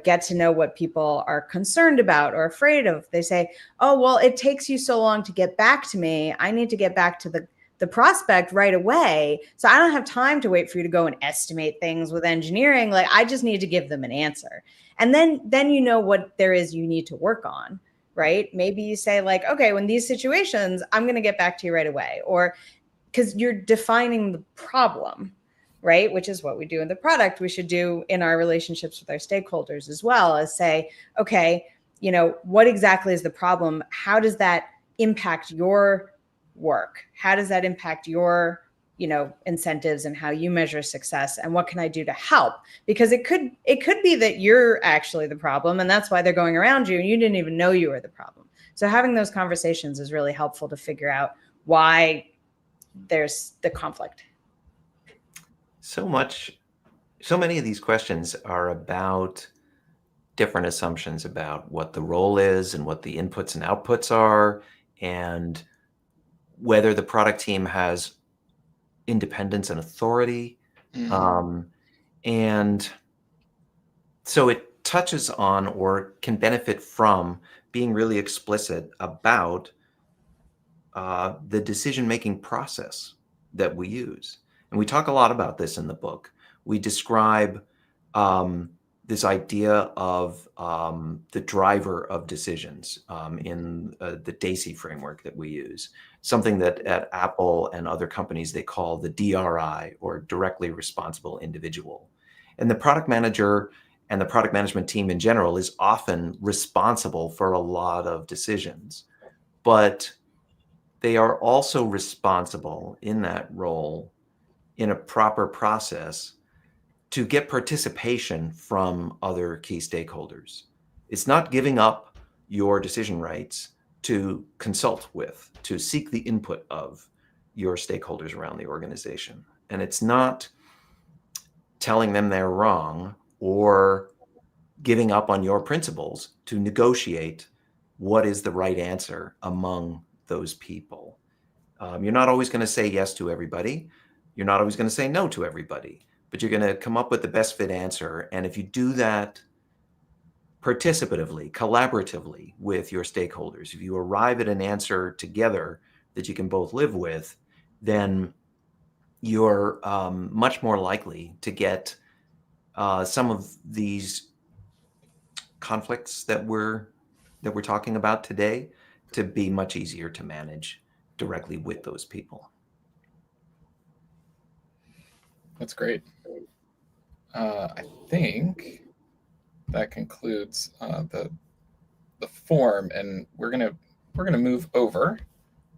get to know what people are concerned about or afraid of. They say, oh, well, it takes you so long to get back to me. I need to get back to the prospect right away. So I don't have time to wait for you to go and estimate things with engineering. Like, I just need to give them an answer. And then you know what there is you need to work on, right? Maybe you say like, okay, when these situations, I'm going to get back to you right away. Or because you're defining the problem, right? Which is what we do in the product. We should do in our relationships with our stakeholders as well, as say, okay, you know, what exactly is the problem? How does that impact your work? How does that impact your, you know, incentives and how you measure success? And what can I do to help? Because it could be that you're actually the problem, and that's why they're going around you and you didn't even know you were the problem. So having those conversations is really helpful to figure out why there's the conflict. So many of these questions are about different assumptions about what the role is and what the inputs and outputs are, and whether the product team has independence and authority. And so it touches on, or can benefit from, being really explicit about the decision-making process that we use. And we talk a lot about this in the book. We describe this idea of the driver of decisions in the DAISY framework that we use, something that at Apple and other companies they call the DRI, or directly responsible individual. And the product manager and the product management team in general is often responsible for a lot of decisions, but they are also responsible in that role in a proper process to get participation from other key stakeholders. It's not giving up your decision rights to consult with, to seek the input of your stakeholders around the organization. And it's not telling them they're wrong or giving up on your principles to negotiate what is the right answer among those people. You're not always going to say yes to everybody. You're not always going to say no to everybody, but you're going to come up with the best fit answer. And if you do that participatively, collaboratively with your stakeholders, if you arrive at an answer together that you can both live with, then you're much more likely to get some of these conflicts that we're talking about today to be much easier to manage directly with those people. That's great. I think that concludes the form, and we're gonna move over.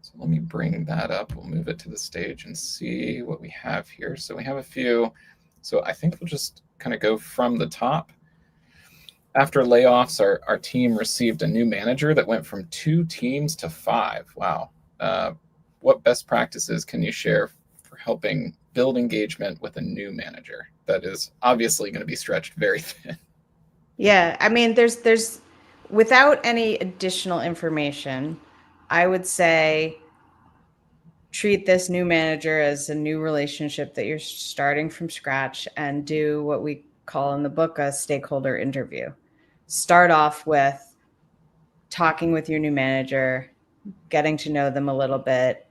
So let me bring that up. We'll move it to the stage and see what we have here. So we have a few. So I think we'll just kind of go from the top. After layoffs, our team received a new manager that went from 2 teams to 5. Wow. What best practices can you share for helping build engagement with a new manager that is obviously going to be stretched very thin? Yeah, I mean, there's without any additional information, I would say treat this new manager as a new relationship that you're starting from scratch, and do what we call in the book a stakeholder interview. Start off with talking with your new manager, getting to know them a little bit.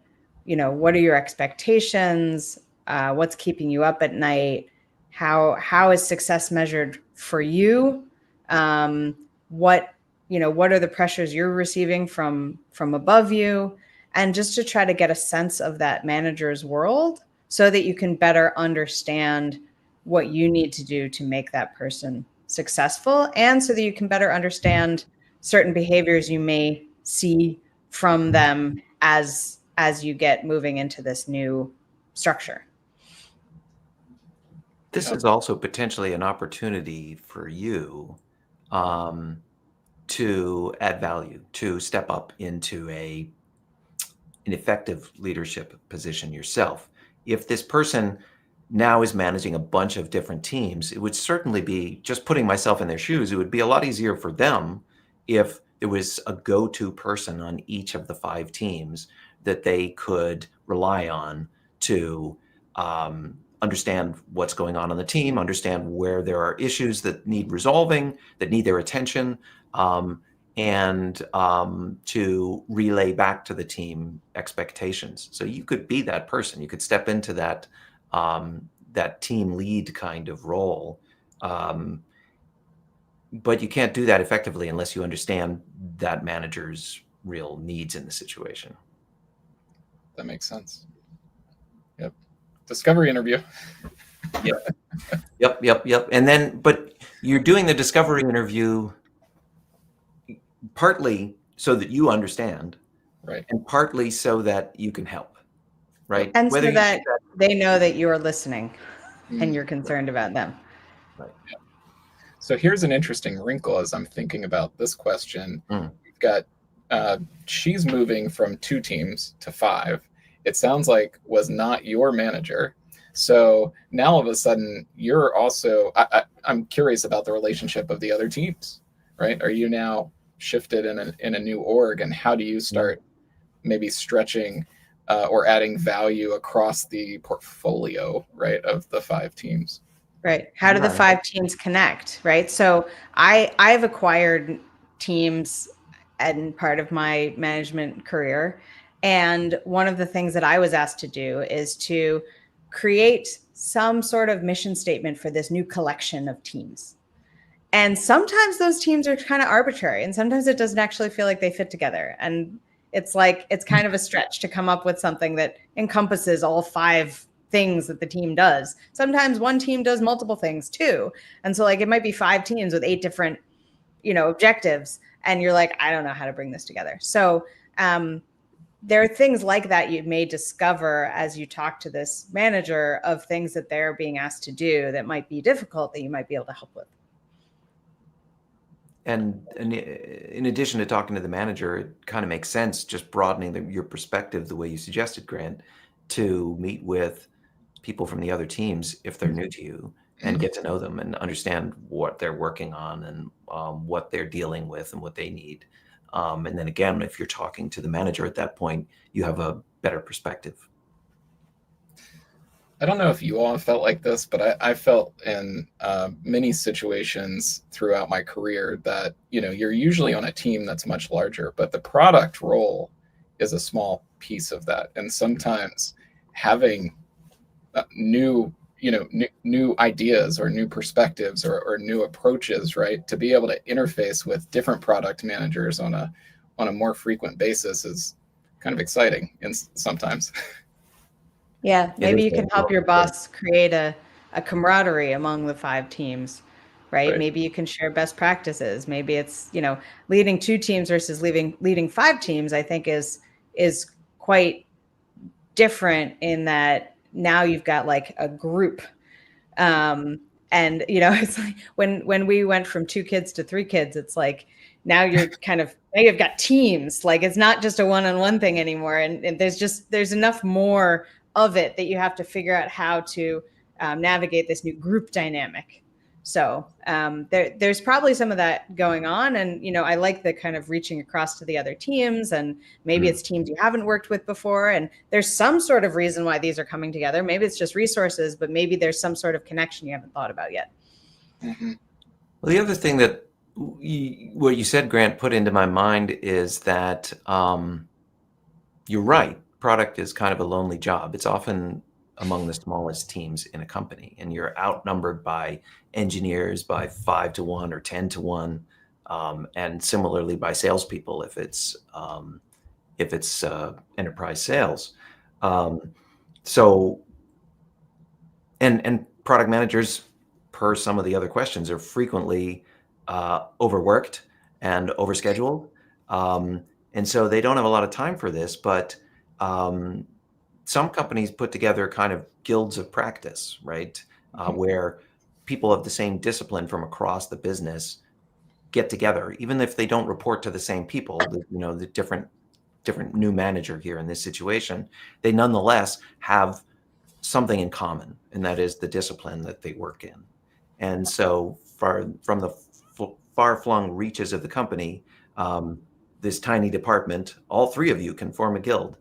You know, what are your expectations? What's keeping you up at night? How is success measured for you? What are the pressures you're receiving from above you? And just to try to get a sense of that manager's world so that you can better understand what you need to do to make that person successful, and so that you can better understand certain behaviors you may see from them as you get moving into this new structure. This is also potentially an opportunity for you to add value, to step up into an effective leadership position yourself. If this person now is managing a bunch of different teams, it would certainly be, just putting myself in their shoes, it would be a lot easier for them if there was a go-to person on each of the 5 teams that they could rely on to understand what's going on the team, understand where there are issues that need resolving, that need their attention, and to relay back to the team expectations. So you could be that person. You could step into that that team lead kind of role, but you can't do that effectively unless you understand that manager's real needs in the situation. That makes sense. Yep. Discovery interview. Yep. And then, but you're doing the discovery interview partly so that you understand, Right. and partly so that you can help, right? And Whether so you that do that, they know that you're listening and Mm. you're concerned about them. right. So here's an interesting wrinkle as I'm thinking about this question. Mm. We've got she's moving from 2 teams to 5. It sounds like was not your manager. So now all of a sudden you're also I'm curious about the relationship of the other teams, right? Are you now shifted in a new org, and how do you start maybe stretching or adding value across the portfolio, right, of the 5 teams? Right. How do the 5 teams connect? Right. So I've acquired teams and part of my management career. And one of the things that I was asked to do is to create some sort of mission statement for this new collection of teams. And sometimes those teams are kind of arbitrary, and sometimes it doesn't actually feel like they fit together. And it's like, it's kind of a stretch to come up with something that encompasses all 5 things that the team does. Sometimes one team does multiple things too. And so like it might be 5 teams with 8 different, objectives. And you're like, I don't know how to bring this together. So there are things like that you may discover as you talk to this manager of things that they're being asked to do that might be difficult that you might be able to help with. And in addition to talking to the manager, it kind of makes sense, just broadening your perspective the way you suggested, Grant, to meet with people from the other teams if they're new to you and get to know them and understand what they're working on and what they're dealing with and what they need. And then again, if you're talking to the manager at that point, you have a better perspective. I don't know if you all felt like this, but I felt in many situations throughout my career that, you're usually on a team that's much larger, but the product role is a small piece of that. And sometimes having new ideas or new perspectives or new approaches, right, to be able to interface with different product managers on a more frequent basis is kind of exciting sometimes. Yeah, maybe you can help Cool. your boss create a camaraderie among the 5 teams, right? Right. Maybe you can share best practices. Maybe it's, leading 2 teams versus leading 5 teams, I think is quite different in that now you've got like a group. And it's like when we went from 2 kids to 3 kids, it's like now you've got teams. Like it's not just a one-on-one thing anymore. And there's enough more of it that you have to figure out how to navigate this new group dynamic. So there's probably some of that going on. And, I like the kind of reaching across to the other teams, and maybe it's teams you haven't worked with before. And there's some sort of reason why these are coming together. Maybe it's just resources, but maybe there's some sort of connection you haven't thought about yet. Mm-hmm. Well, the other thing that what you said, Grant, put into my mind is that you're right. Product is kind of a lonely job. It's often among the smallest teams in a company, and you're outnumbered by engineers by 5 to 1 or 10 to 1, and similarly by salespeople if it's enterprise sales. So, and product managers, per some of the other questions, are frequently overworked and overscheduled. And so they don't have a lot of time for this, but some companies put together kind of guilds of practice, right? Where people of the same discipline from across the business get together, even if they don't report to the same people, the different new manager here in this situation, they nonetheless have something in common, and that is the discipline that they work in. And so from the far-flung reaches of the company, this tiny department, all 3 of you can form a guild.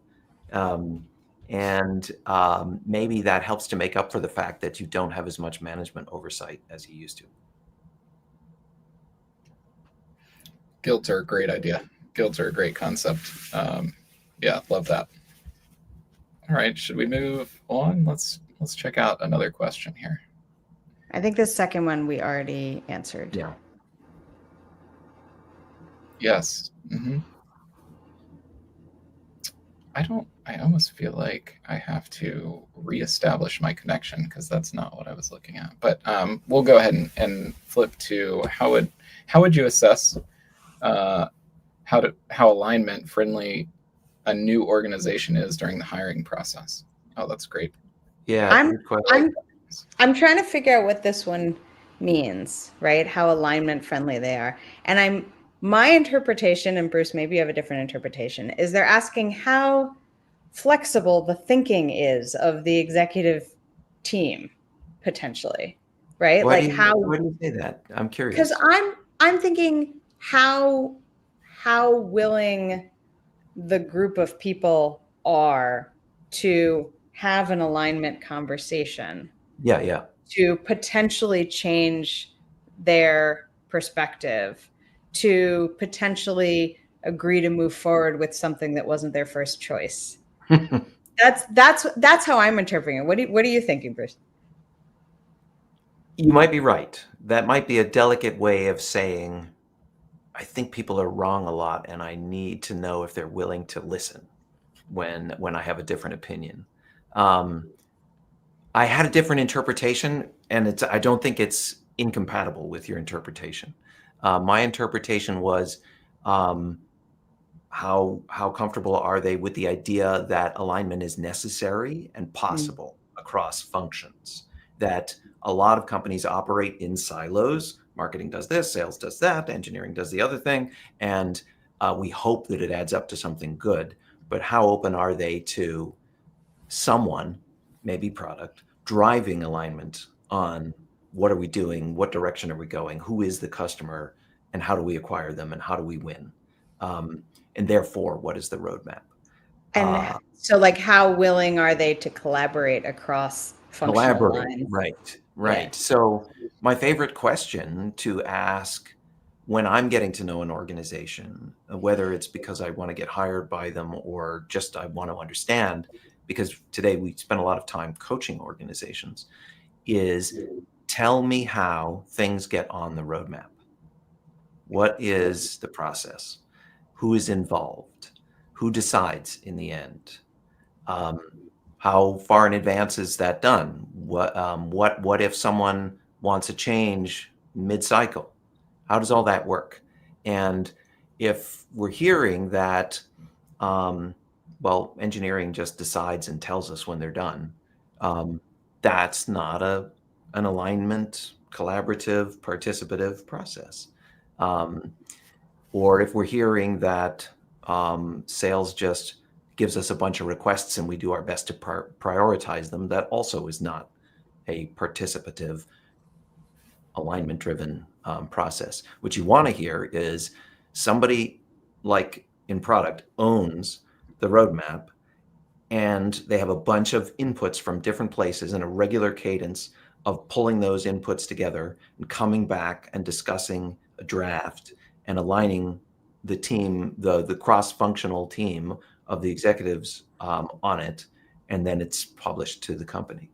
And maybe that helps to make up for the fact that you don't have as much management oversight as you used to. Guilds are a great idea. Guilds are a great concept. Yeah, love that. All right, should we move on? Let's check out another question here. I think the second one we already answered. Yeah. Yes. I almost feel like I have to reestablish my connection because that's not what I was looking at. But we'll go ahead and flip to how would you assess how alignment friendly a new organization is during the hiring process? Oh, that's great. Yeah, good question. I'm trying to figure out what this one means, right? How alignment friendly they are. And my interpretation, and Bruce, maybe you have a different interpretation, is they're asking how flexible the thinking is of the executive team, potentially, right? Why Like do you say that? I'm curious. because I'm thinking how willing the group of people are to have an alignment conversation. Yeah. To potentially change their perspective, to potentially agree to move forward with something that wasn't their first choice. That's how I'm interpreting it. What are you thinking, Bruce? You might be right. That might be a delicate way of saying, I think people are wrong a lot, and I need to know if they're willing to listen when I have a different opinion. I had a different interpretation, and I don't think it's incompatible with your interpretation. My interpretation was, how comfortable are they with the idea that alignment is necessary and possible across functions? That a lot of companies operate in silos. Marketing does this, sales does that, engineering does the other thing, and we hope that it adds up to something good. But how open are they to someone, maybe product, driving alignment on what are we doing, what direction are we going, who is the customer, and how do we acquire them, and how do we win? And therefore, what is the roadmap? And so, like, how willing are they to collaborate across functional lines? Right. Yeah. So my favorite question to ask when I'm getting to know an organization, whether it's because I want to get hired by them or just I want to understand, because today we spend a lot of time coaching organizations, is tell me how things get on the roadmap. What is the process? Who is involved? Who decides in the end? How far in advance is that done? What if someone wants a change mid-cycle? How does all that work? And if we're hearing that, well, engineering just decides and tells us when they're done, that's not an alignment, collaborative, participative process. Or if we're hearing that sales just gives us a bunch of requests and we do our best to prioritize them, that also is not a participative, alignment-driven process. What you want to hear is somebody, like in product, owns the roadmap, and they have a bunch of inputs from different places in a regular cadence of pulling those inputs together and coming back and discussing a draft and aligning the team, the cross-functional team of the executives on it, and then it's published to the company.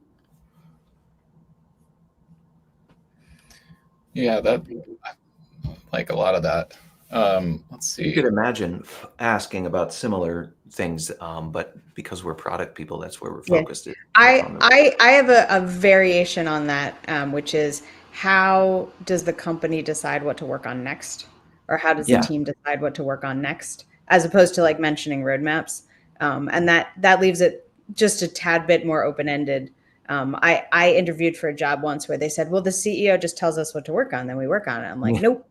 Yeah, that like a lot of that. Let's see. You could imagine asking about similar things, but because we're product people, that's where we're focused. I have a variation on that, which is how does the company decide what to work on next? Or how does the team decide what to work on next, as opposed to like mentioning roadmaps? And that leaves it just a tad bit more open-ended. I interviewed for a job once where they said, well, the CEO just tells us what to work on, then we work on it. I'm like, nope.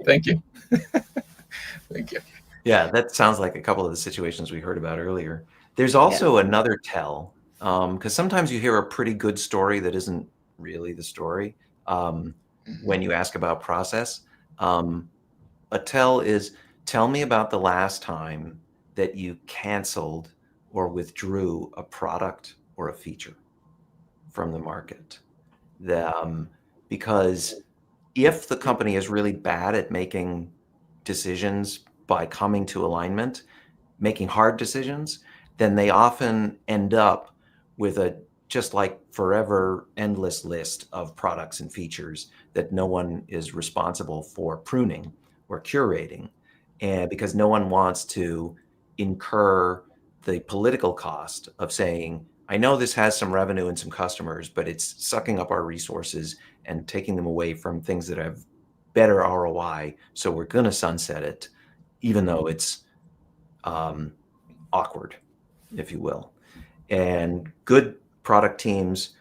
Thank you. Thank you. Yeah, that sounds like a couple of the situations we heard about earlier. There's also another tell, because sometimes you hear a pretty good story that isn't really the story when you ask about process. A tell is, tell me about the last time that you canceled or withdrew a product or a feature from the market. Because if the company is really bad at making decisions by coming to alignment, making hard decisions, then they often end up with a just like forever endless list of products and features that no one is responsible for pruning or curating. And because no one wants to incur the political cost of saying, I know this has some revenue and some customers, but it's sucking up our resources and taking them away from things that have better ROI. So we're going to sunset it, even though it's awkward, if you will. And good product teams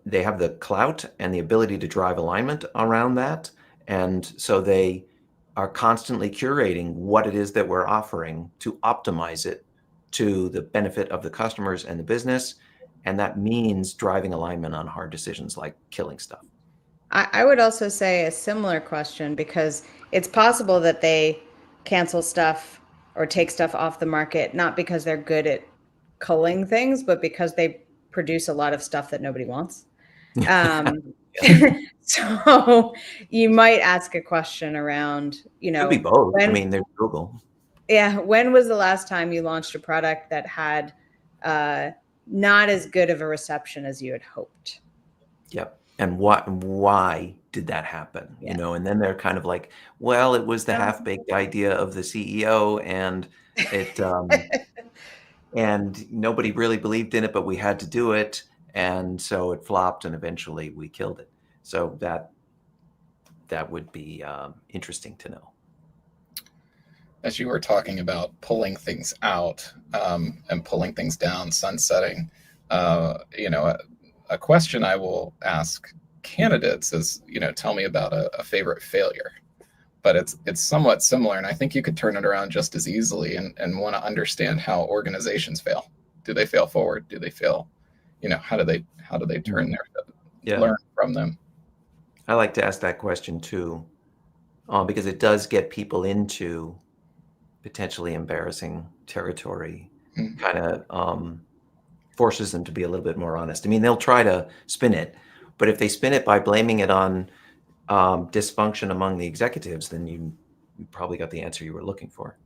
they have the clout and the ability to drive alignment around that. And so they are constantly curating what it is that we're offering to optimize it to the benefit of the customers and the business. And that means driving alignment on hard decisions like killing stuff. I would also say a similar question, because it's possible that they cancel stuff or take stuff off the market, not because they're good at culling things, but because they produce a lot of stuff that nobody wants. So you might ask a question around, Could be both. I when, mean, there's Google. yeah, when was the last time you launched a product that had not as good of a reception as you had hoped? Yep. And why did that happen? Yeah. You know, and then they're kind of like, well, it was the half-baked idea of the CEO, and it and nobody really believed in it, but we had to do it, and so it flopped, and eventually we killed it. So that would be interesting to know. As you were talking about pulling things out and pulling things down, sunsetting, a question I will ask candidates is, tell me about a favorite failure. But it's somewhat similar, and I think you could turn it around just as easily and want to understand how organizations fail. Do they fail forward? Do they fail? How do they turn learn from them? I like to ask that question too, because it does get people into potentially embarrassing territory, kind of forces them to be a little bit more honest. I mean, they'll try to spin it, but if they spin it by blaming it on dysfunction among the executives, then you probably got the answer you were looking for.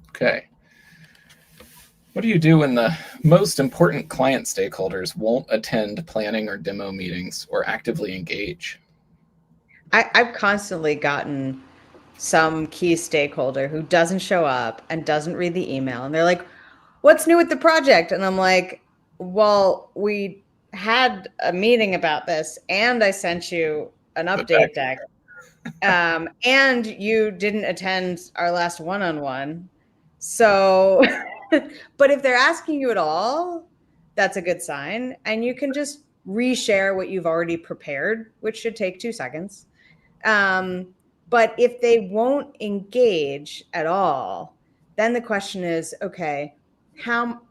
Okay. What do you do when the most important client stakeholders won't attend planning or demo meetings or actively engage? I've constantly gotten some key stakeholder who doesn't show up and doesn't read the email, and they're like, what's new with the project? And I'm like, well, we had a meeting about this, and I sent you an update deck, and you didn't attend our last one-on-one. So, but if they're asking you at all, that's a good sign. And you can just reshare what you've already prepared, which should take 2 seconds. But if they won't engage at all, then the question is, okay,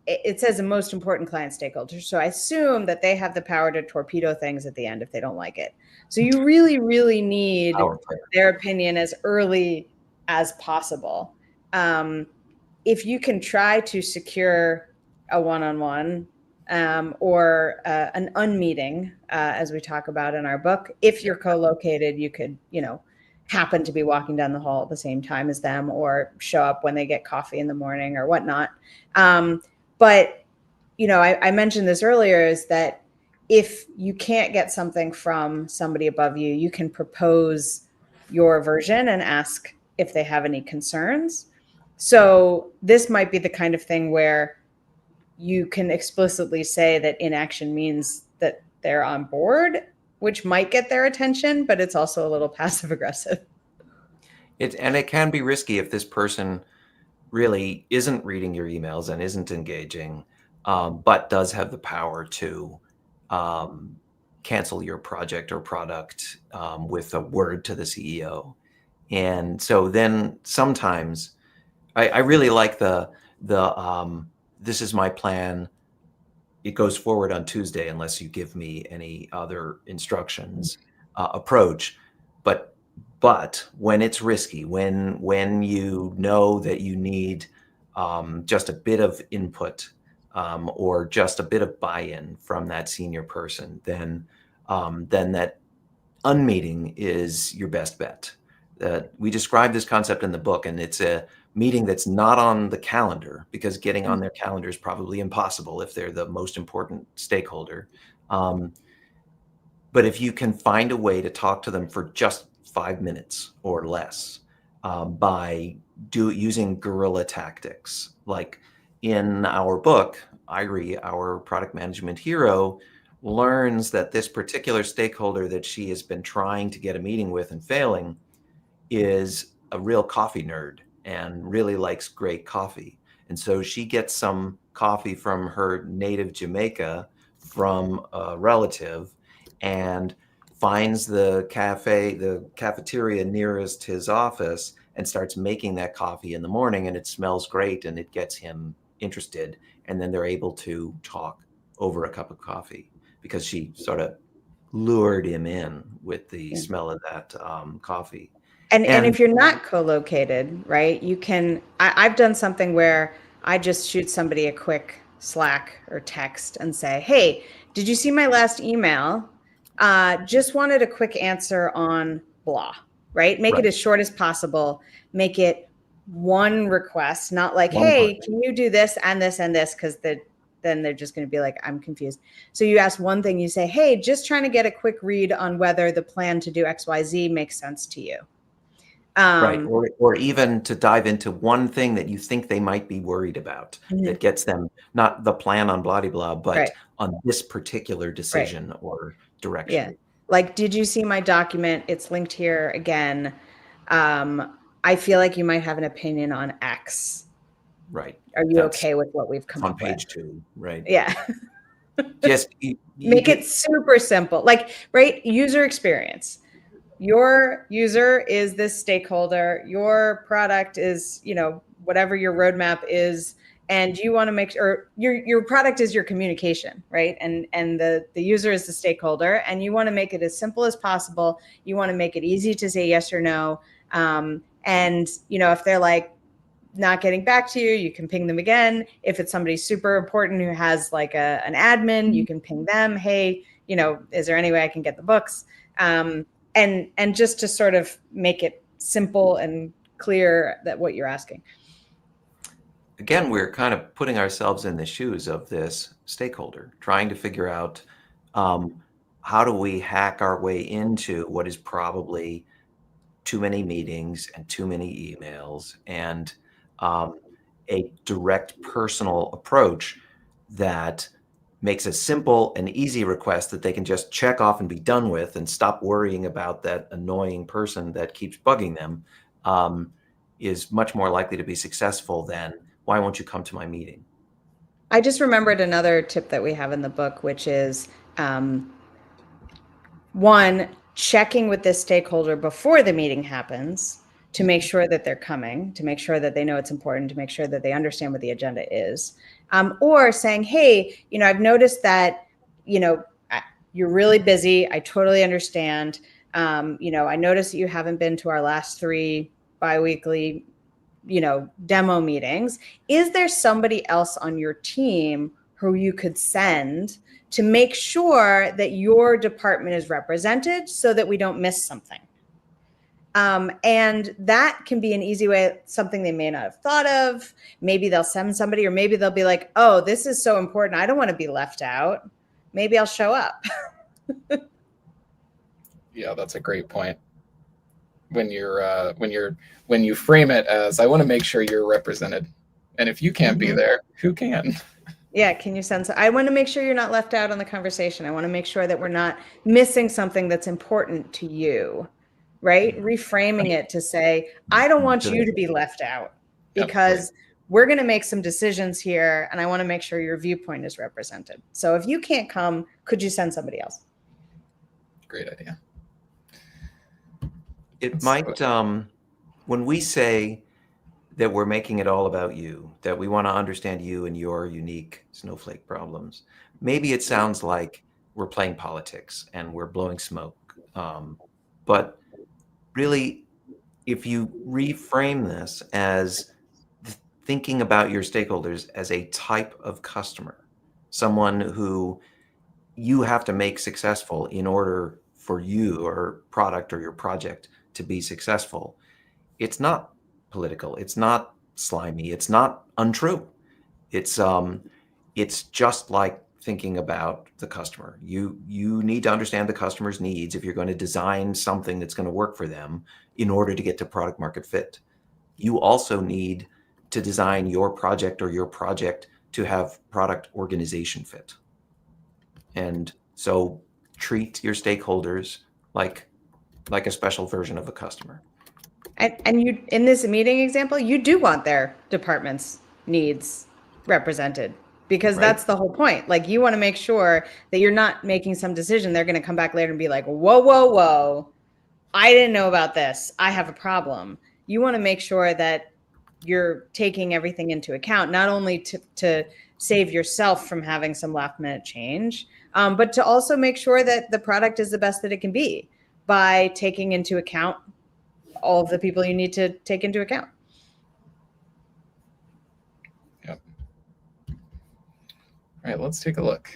it says the most important client stakeholder. So I assume that they have the power to torpedo things at the end if they don't like it. So you really, really need their opinion as early as possible. If you can try to secure a one-on-one or an unmeeting, as we talk about in our book, if you're co-located, you could, happen to be walking down the hall at the same time as them, or show up when they get coffee in the morning or whatnot. But, I mentioned this earlier, is that if you can't get something from somebody above you, you can propose your version and ask if they have any concerns. So this might be the kind of thing where you can explicitly say that inaction means that they're on board, which might get their attention, but it's also a little passive aggressive. And it can be risky if this person really isn't reading your emails and isn't engaging, but does have the power to cancel your project or product with a word to the CEO. And so then sometimes I really like the this is my plan. It goes forward on Tuesday unless you give me any other instructions approach. But when it's risky, when you know that you need just a bit of input or just a bit of buy-in from that senior person, then then that unmeeting is your best bet. We describe this concept in the book, and it's a meeting that's not on the calendar, because getting on their calendar is probably impossible if they're the most important stakeholder. But if you can find a way to talk to them for just 5 minutes or less, by using guerrilla tactics, like in our book, Irie, our product management hero, learns that this particular stakeholder that she has been trying to get a meeting with and failing is a real coffee nerd and really likes great coffee. And so she gets some coffee from her native Jamaica from a relative, and finds the cafeteria nearest his office, and starts making that coffee in the morning, and it smells great and it gets him interested. And then they're able to talk over a cup of coffee because she sort of lured him in with the smell of that coffee. And if you're not co-located, right, you can, I've done something where I just shoot somebody a quick Slack or text and say, hey, did you see my last email? Just wanted a quick answer on blah, right? Make it as short as possible. Make it one request, not like, hey, can you do this and this and this? Because then they're just going to be like, I'm confused. So you ask one thing, you say, hey, just trying to get a quick read on whether the plan to do XYZ makes sense to you. Right. Or even to dive into one thing that you think they might be worried about, that gets them not the plan on blah, blah, but on this particular decision or direction. Yeah. Like, did you see my document? It's linked here again. I feel like you might have an opinion on X. Right. Are you okay with what we've come up with? On page 2, right? Yeah. Just make it super simple. Like, right? User experience. Your user is this stakeholder. Your product is, whatever your roadmap is, and you want to make sure your product is your communication, right? And the user is the stakeholder, and you want to make it as simple as possible. You want to make it easy to say yes or no. And if they're like not getting back to you, you can ping them again. If it's somebody super important who has like an admin, you can ping them. Hey, is there any way I can get the books? And just to sort of make it simple and clear that what you're asking. Again, we're kind of putting ourselves in the shoes of this stakeholder, trying to figure out how do we hack our way into what is probably too many meetings and too many emails, and a direct personal approach that makes a simple and easy request that they can just check off and be done with, and stop worrying about that annoying person that keeps bugging them, is much more likely to be successful than, why won't you come to my meeting? I just remembered another tip that we have in the book, which is one, checking with this stakeholder before the meeting happens to make sure that they're coming, to make sure that they know it's important, to make sure that they understand what the agenda is. Or saying, hey, I've noticed that, you're really busy. I totally understand. I noticed that you haven't been to our last 3 biweekly, demo meetings. Is there somebody else on your team who you could send to make sure that your department is represented so that we don't miss something? And that can be an easy way, something they may not have thought of. Maybe they'll send somebody, or maybe they'll be like, oh, this is so important, I don't want to be left out. Maybe I'll show up. Yeah, that's a great point. When you frame it as, I want to make sure you're represented, and if you can't be there, who can? Yeah, can you send? I want to make sure you're not left out on the conversation. I want to make sure that we're not missing something that's important to you. Right? Reframing it to say, I don't want you to be left out, because we're going to make some decisions here, and I want to make sure your viewpoint is represented. So if you can't come, could you send somebody else? Great idea. It might, when we say that we're making it all about you, that we want to understand you and your unique snowflake problems, maybe it sounds like we're playing politics and we're blowing smoke. But really, if you reframe this as thinking about your stakeholders as a type of customer, someone who you have to make successful in order for you or product or your project to be successful. It's not political. It's not slimy. It's not untrue. It's just like thinking about the customer. You need to understand the customer's needs if you're going to design something that's going to work for them in order to get to product market fit. You also need to design your project or your project to have product organization fit. And so treat your stakeholders like a special version of a customer. And you, in this meeting example, you do want their department's needs represented, because Right. that's the whole point. Like, you want to make sure that you're not making some decision they're going to come back later and be like, whoa, whoa, whoa, I didn't know about this, I have a problem. You want to make sure that you're taking everything into account, not only to save yourself from having some last minute change, but to also make sure that the product is the best that it can be by taking into account all of the people you need to take into account. Yep. All right, let's take a look.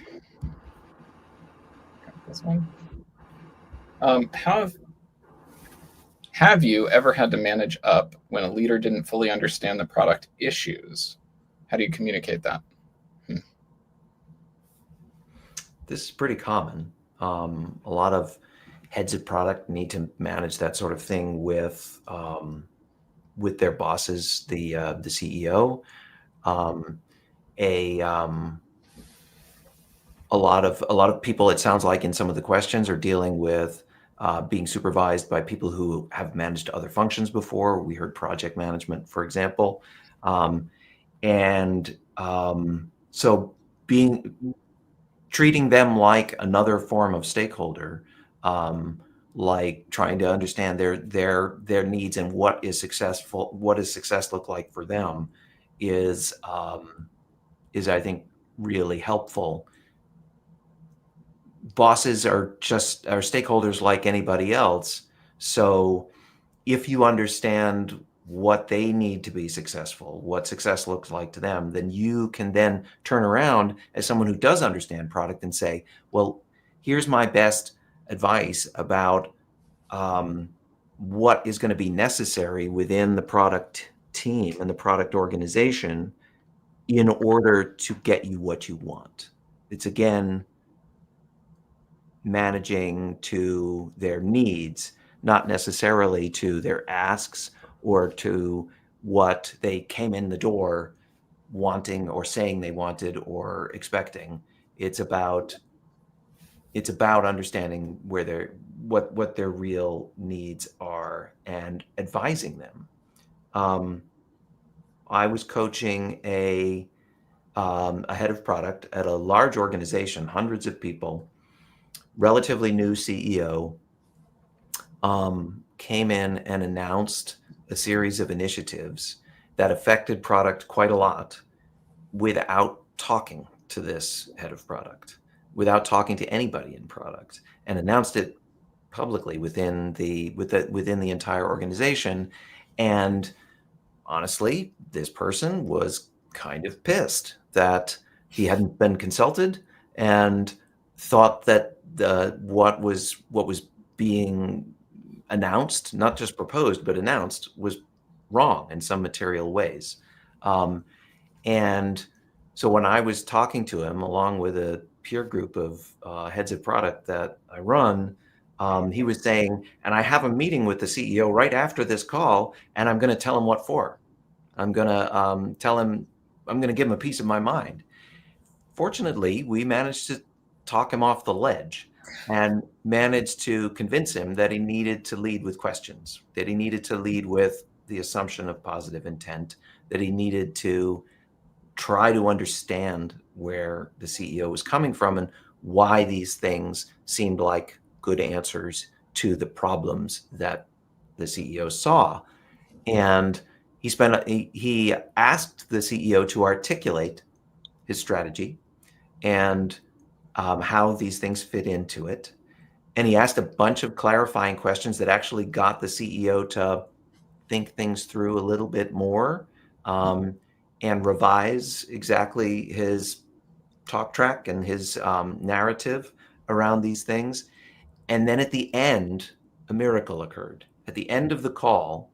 This one. Have you ever had to manage up when a leader didn't fully understand the product issues? How do you communicate that? This is pretty common. A lot of heads of product need to manage that sort of thing with their bosses, the CEO. A lot of people, it sounds like in some of the questions, are dealing with being supervised by people who have managed other functions before. We heard project management, for example. So treating them like another form of stakeholder, like trying to understand their needs and what does success look like for them is I think really helpful. Bosses are stakeholders like anybody else. So if you understand what they need to be successful, what success looks like to them, then you can then turn around as someone who does understand product and say, well, here's my best advice about what is going to be necessary within the product team and the product organization in order to get you what you want. It's, again, managing to their needs, not necessarily to their asks or to what they came in the door wanting or saying they wanted or expecting. It's about understanding what their real needs are and advising them. I was coaching a head of product at a large organization, hundreds of people, relatively new CEO, came in and announced a series of initiatives that affected product quite a lot without talking to this head of product, without talking to anybody in product, and announced it publicly within the entire organization. And honestly, this person was kind of pissed that he hadn't been consulted and thought that what was being announced, not just proposed but announced, was wrong in some material ways. And so when I was talking to him, along with a peer group of heads of product that I run, he was saying, and I have a meeting with the CEO right after this call, and I'm going to tell him what for. I'm going to tell him, I'm going to give him a piece of my mind. Fortunately, we managed to talk him off the ledge and managed to convince him that he needed to lead with questions, that he needed to lead with the assumption of positive intent, that he needed to try to understand where the CEO was coming from and why these things seemed like good answers to the problems that the CEO saw. And he asked the CEO to articulate his strategy and how these things fit into it. And he asked a bunch of clarifying questions that actually got the CEO to think things through a little bit more, and revise exactly his talk track and his narrative around these things. And then at the end, a miracle occurred. At the end of the call,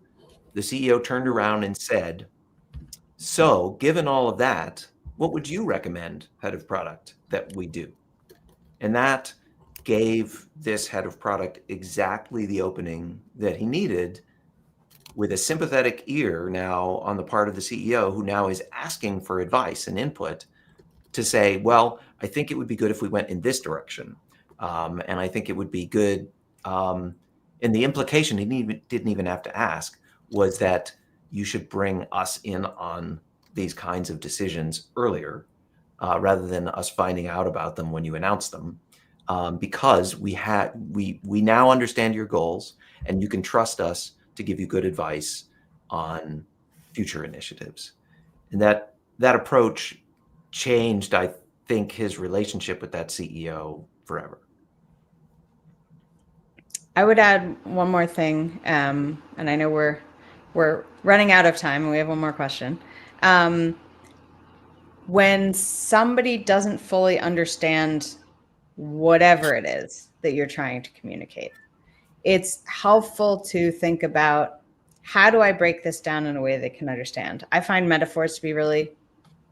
the CEO turned around and said, "So, given all of that, what would you recommend, head of product, that we do?" And that gave this head of product exactly the opening that he needed, with a sympathetic ear now on the part of the CEO, who now is asking for advice and input to say, well, I think it would be good if we went in this direction. And I think it would be good. And the implication he didn't even have to ask was that you should bring us in on these kinds of decisions earlier, rather than us finding out about them when you announce them, because we now understand your goals, and you can trust us to give you good advice on future initiatives. And that approach changed, I think, his relationship with that CEO forever. I would add one more thing, and I know we're running out of time, and we have one more question. When somebody doesn't fully understand whatever it is that you're trying to communicate, it's helpful to think about, how do I break this down in a way they can understand? I find metaphors to be really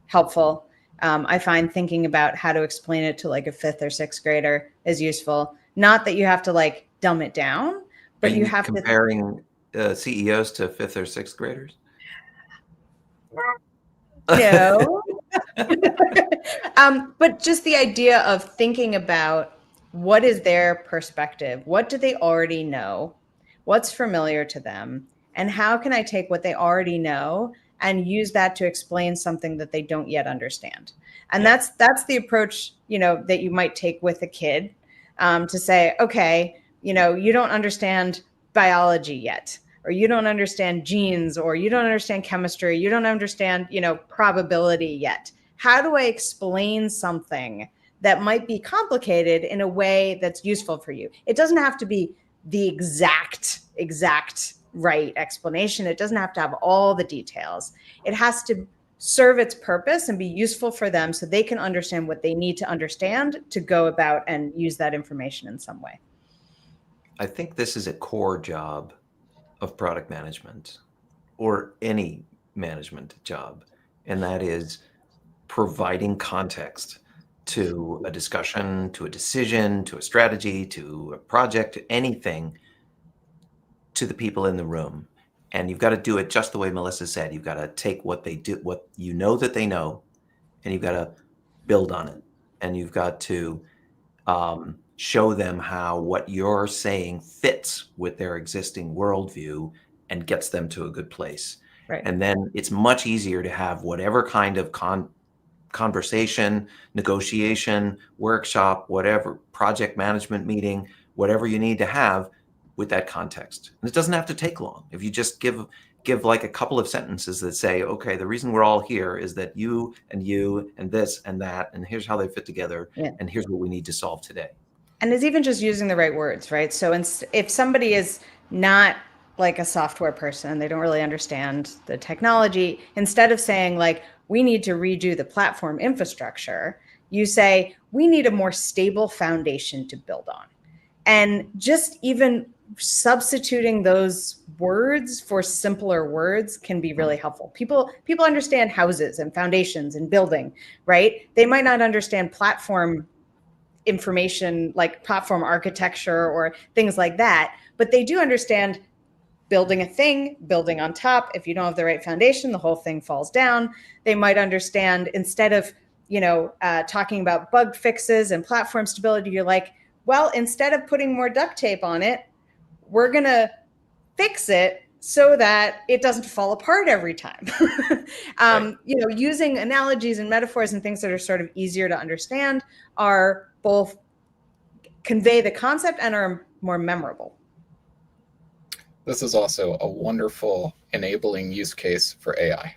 helpful. I find thinking about how to explain it to like a 5th or 6th grader is useful. Not that you have to like dumb it down, but you have comparing CEOs to 5th or 6th graders. No. But just the idea of thinking about, what is their perspective? What do they already know? What's familiar to them? And how can I take what they already know and use that to explain something that they don't yet understand? And that's the approach, that you might take with a kid, to say, okay, you don't understand biology yet, or you don't understand genes, or you don't understand chemistry, you don't understand, probability yet. How do I explain something that might be complicated in a way that's useful for you? It doesn't have to be the exact right explanation. It doesn't have to have all the details. It has to serve its purpose and be useful for them, so they can understand what they need to understand to go about and use that information in some way. I think this is a core job of product management, or any management job, and that is providing context to a discussion, to a decision, to a strategy, to a project, to anything, to the people in the room. And you've got to do it just the way Melissa said. You've got to take what they do, what you know that they know, and you've got to build on it. And you've got to show them how what you're saying fits with their existing worldview and gets them to a good place. Right. And then it's much easier to have whatever kind of conversation, negotiation, workshop, whatever, project management meeting, whatever you need to have with that context. And it doesn't have to take long. If you just give like a couple of sentences that say, okay, the reason we're all here is that you and this and that, and here's how they fit together, and here's what we need to solve today. And it's even just using the right words, right? So if somebody is not like a software person, they don't really understand the technology, instead of saying like, we need to redo the platform infrastructure, you say, we need a more stable foundation to build on. And just even substituting those words for simpler words can be really helpful. People understand houses and foundations and building, right? They might not understand platform information, like platform architecture or things like that, but they do understand building a thing, building on top. If you don't have the right foundation, the whole thing falls down. They might understand, instead of talking about bug fixes and platform stability, you're like, well, instead of putting more duct tape on it, we're going to fix it so that it doesn't fall apart every time. Right. Using analogies and metaphors and things that are sort of easier to understand are both convey the concept and are more memorable. This is also a wonderful enabling use case for AI.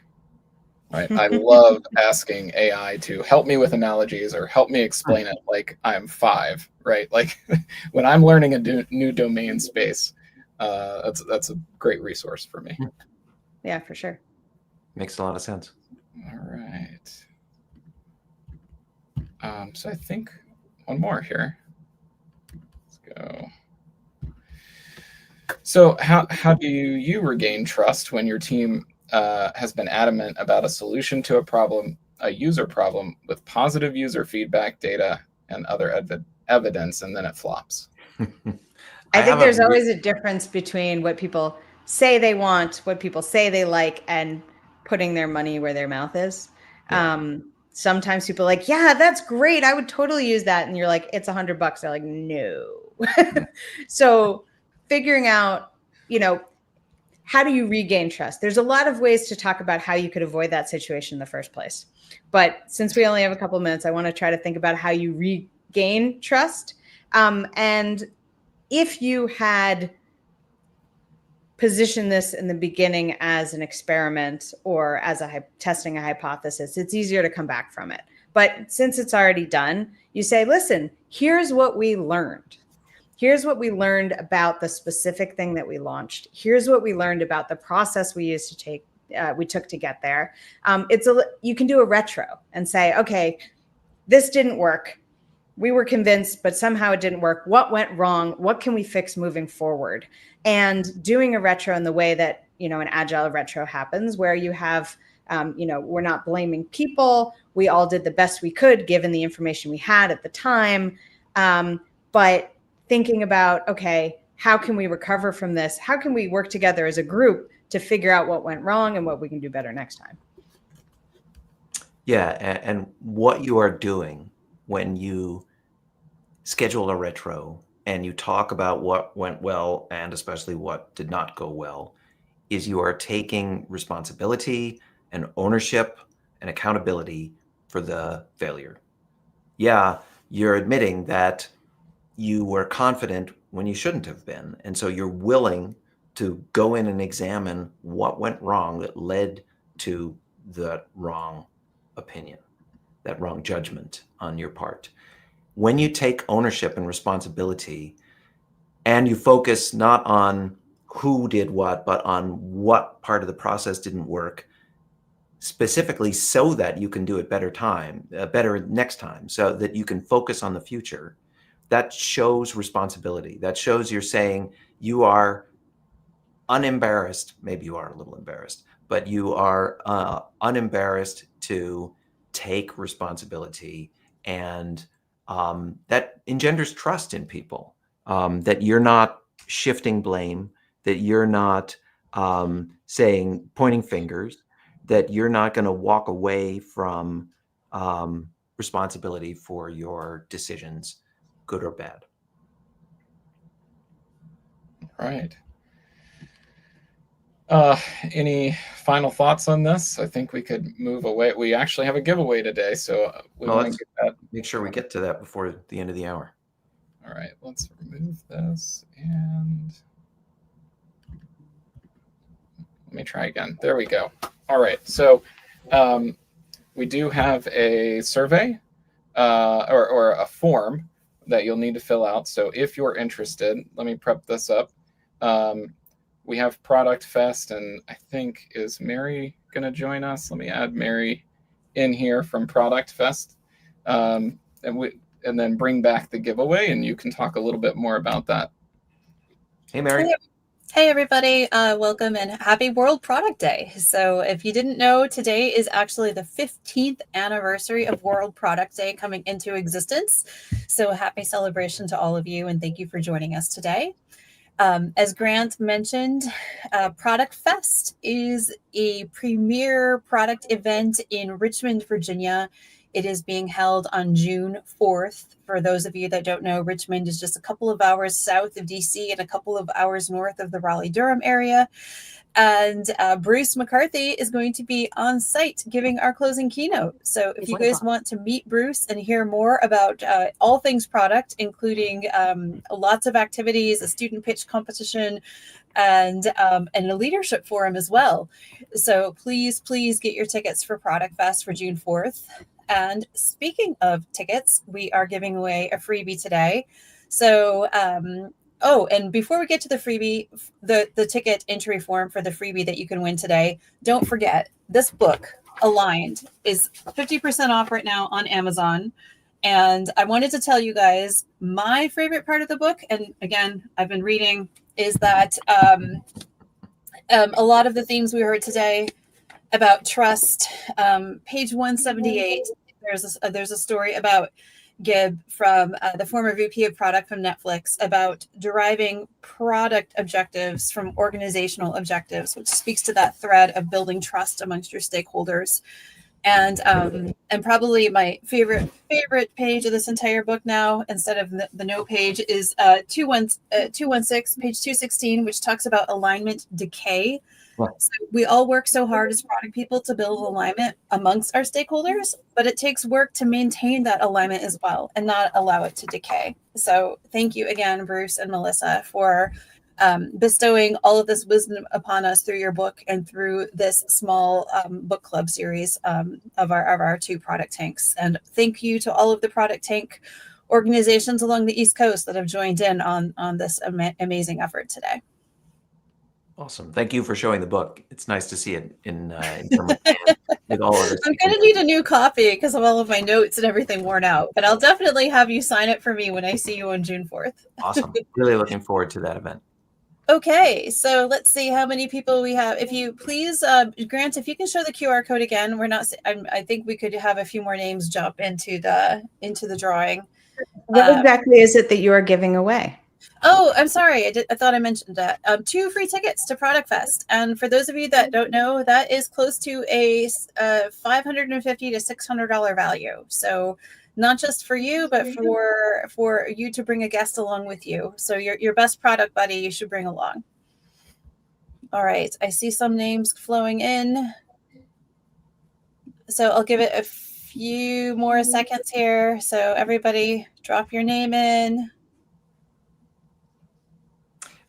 Right? I love asking AI to help me with analogies or help me explain it like I'm 5, right? Like when I'm learning a new domain space, that's a great resource for me. Yeah, for sure. Makes a lot of sense. All right. So I think one more here. Let's go. So how do you regain trust when your team has been adamant about a solution to a user problem with positive user feedback, data, and other evidence, and then it flops? I think there's always a difference between what people say they want, what people say they like, and putting their money where their mouth is. Yeah. Sometimes people are like, yeah, that's great, I would totally use that. And you're like, it's $100. They're like, no. So figuring out, how do you regain trust? There's a lot of ways to talk about how you could avoid that situation in the first place. But since we only have a couple of minutes, I want to try to think about how you regain trust. And if you had positioned this in the beginning as an experiment or as testing a hypothesis, it's easier to come back from it. But since it's already done, you say, listen, here's what we learned. Here's what we learned about the specific thing that we launched. Here's what we learned about the process we took to get there. You can do a retro and say, okay, this didn't work. We were convinced, but somehow it didn't work. What went wrong? What can we fix moving forward? And doing a retro in the way that, an agile retro happens, where you have, we're not blaming people. We all did the best we could given the information we had at the time. But thinking about, okay, how can we recover from this? How can we work together as a group to figure out what went wrong and what we can do better next time? Yeah, and what you are doing when you schedule a retro and you talk about what went well and especially what did not go well is you are taking responsibility and ownership and accountability for the failure. Yeah, you're admitting that you were confident when you shouldn't have been. And so you're willing to go in and examine what went wrong that led to the wrong opinion, that wrong judgment on your part. When you take ownership and responsibility and you focus not on who did what, but on what part of the process didn't work, specifically so that you can do it better next time, so that you can focus on the future, that shows responsibility. That shows you're saying you are unembarrassed. Maybe you are a little embarrassed, but you are unembarrassed to take responsibility, and that engenders trust in people, that you're not shifting blame, that you're not pointing fingers, that you're not going to walk away from responsibility for your decisions, good or bad. All right. Any final thoughts on this? I think we could move away. We actually have a giveaway today, so we want to get that. Make sure we get to that before the end of the hour. All right, let's remove this and let me try again. There we go. All right, so we do have a survey or a form that you'll need to fill out. So if you're interested, let me prep this up. We have Product Fest, and I think, is Mary going to join us? Let me add Mary in here from Product Fest, and then bring back the giveaway, and you can talk a little bit more about that. Hey, Mary. Hey, everybody. Welcome and happy World Product Day. So if you didn't know, today is actually the 15th anniversary of World Product Day coming into existence. So a happy celebration to all of you, and thank you for joining us today. As Grant mentioned, Product Fest is a premier product event in Richmond, Virginia. It is being held on June 4th. For those of you that don't know, Richmond is just a couple of hours south of DC and a couple of hours north of the Raleigh-Durham area. And Bruce McCarthy is going to be on site giving our closing keynote. So if you guys want to meet Bruce and hear more about all things product, including lots of activities, a student pitch competition, and a leadership forum as well. So please get your tickets for Product Fest for June 4th. And speaking of tickets, we are giving away a freebie today. So and before we get to the freebie, the ticket entry form for the freebie that you can win today, don't forget this book, Aligned, is 50% off right now on Amazon. And I wanted to tell you guys my favorite part of the book, and again, I've been reading, is that a lot of the themes we heard today about trust. Page 178, there's a story about Gibb from the former VP of product from Netflix about deriving product objectives from organizational objectives, which speaks to that thread of building trust amongst your stakeholders. And probably my favorite page of this entire book now, instead of the note page, is 216, page 216, which talks about alignment decay. So we all work so hard as product people to build alignment amongst our stakeholders, but it takes work to maintain that alignment as well and not allow it to decay. So thank you again, Bruce and Melissa, for bestowing all of this wisdom upon us through your book and through this small book club series of our 2 product tanks. And thank you to all of the product tank organizations along the East Coast that have joined in on this amazing effort today. Awesome. Thank you for showing the book. It's nice to see it in with all of this. I'm going to need a new copy because of all of my notes and everything worn out, but I'll definitely have you sign it for me when I see you on June 4th. Awesome. Really looking forward to that event. Okay, so let's see how many people we have. If you please, Grant, if you can show the QR code again, we're not. I think we could have a few more names jump into the drawing. What exactly is it that you are giving away? Oh, I'm sorry. I thought I mentioned that. 2 free tickets to Product Fest. And for those of you that don't know, that is close to a $550 to $600 value. So not just for you, but for you to bring a guest along with you. So your best product buddy you should bring along. All right. I see some names flowing in. So I'll give it a few more seconds here. So everybody drop your name in.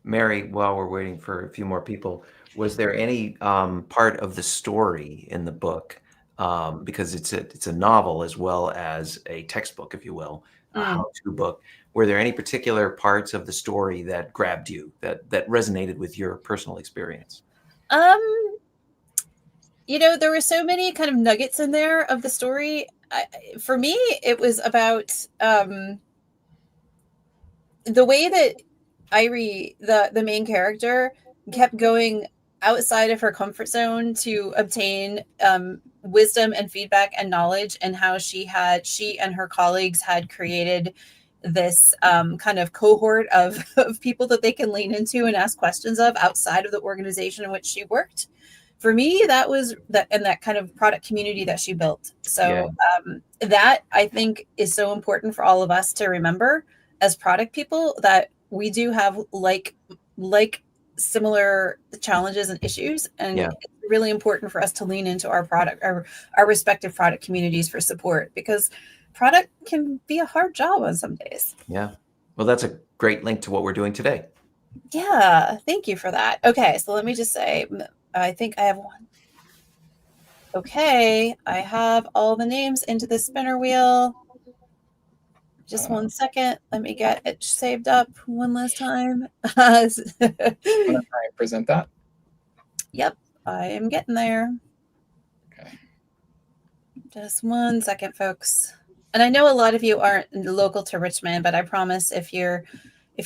Mary, while we're waiting for a few more people, was there any part of the story in the book, because it's a novel as well as a textbook, if you will, a how-to book? Were there any particular parts of the story that grabbed you, that resonated with your personal experience? There were so many kind of nuggets in there of the story. For me, it was about the way that Irie, the main character, kept going outside of her comfort zone to obtain wisdom and feedback and knowledge, and how she and her colleagues had created this kind of cohort of people that they can lean into and ask questions of outside of the organization in which she worked. For me, that was that kind of product community that she built. So that, I think, is so important for all of us to remember as product people, that we do have like similar challenges and issues, and it's really important for us to lean into our product, our respective product communities for support, because product can be a hard job on some days. Yeah. Well, that's a great link to what we're doing today. Yeah. Thank you for that. Okay. So let me just say, I think I have one. Okay. I have all the names into the spinner wheel. Just 1 second. Let me get it saved up one last time. I'm going to present that. Yep, I am getting there. Okay. Just 1 second, folks. And I know a lot of you aren't local to Richmond, but I promise if you're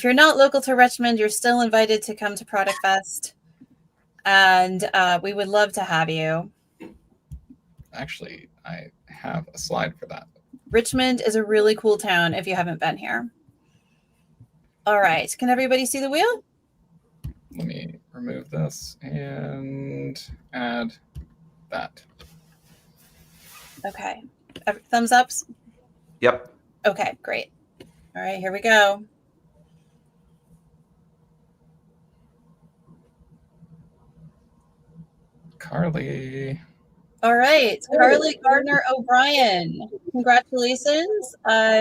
not local to Richmond, you're still invited to come to Product Fest. And we would love to have you. Actually, I have a slide for that. Richmond is a really cool town if you haven't been here. All right. Can everybody see the wheel? Let me remove this and add that. Okay. Thumbs ups? Yep. Okay, great. All right, here we go. Carly. All right, Carly Gardner O'Brien, congratulations.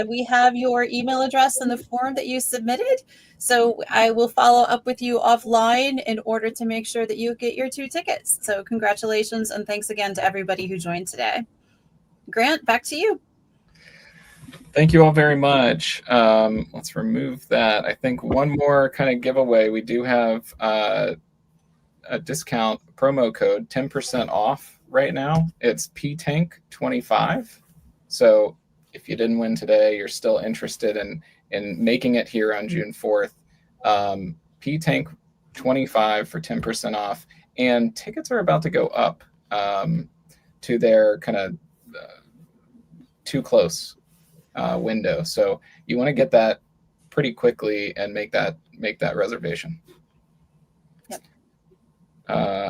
We have your email address in the form that you submitted, so I will follow up with you offline in order to make sure that you get your 2 tickets. So congratulations, and thanks again to everybody who joined today. Grant, back to you. Thank you all very much. Let's remove that. I think one more kind of giveaway. We do have a discount promo code, 10% off right now. It's PTank25. So if you didn't win today, you're still interested in making it here on June 4th, PTank 25 for 10% off, and tickets are about to go up to their kind of too close window. So you want to get that pretty quickly and make that reservation. Yep.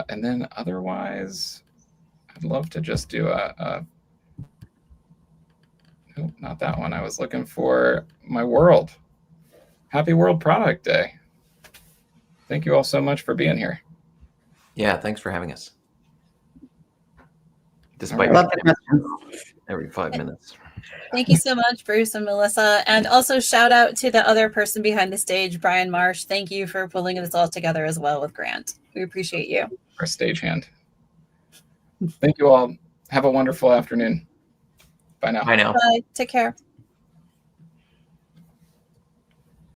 And then otherwise, I'd love to just do nope, not that one. I was looking for my world. Happy World Product Day. Thank you all so much for being here. Yeah, thanks for having us. Despite Love the questions. every 5 minutes. Thank you so much, Bruce and Melissa. And also shout out to the other person behind the stage, Brian Marsh. Thank you for pulling this all together as well with Grant. We appreciate you. Our stagehand. Thank you all. Have a wonderful afternoon. Bye now. Bye now. Bye. Take care.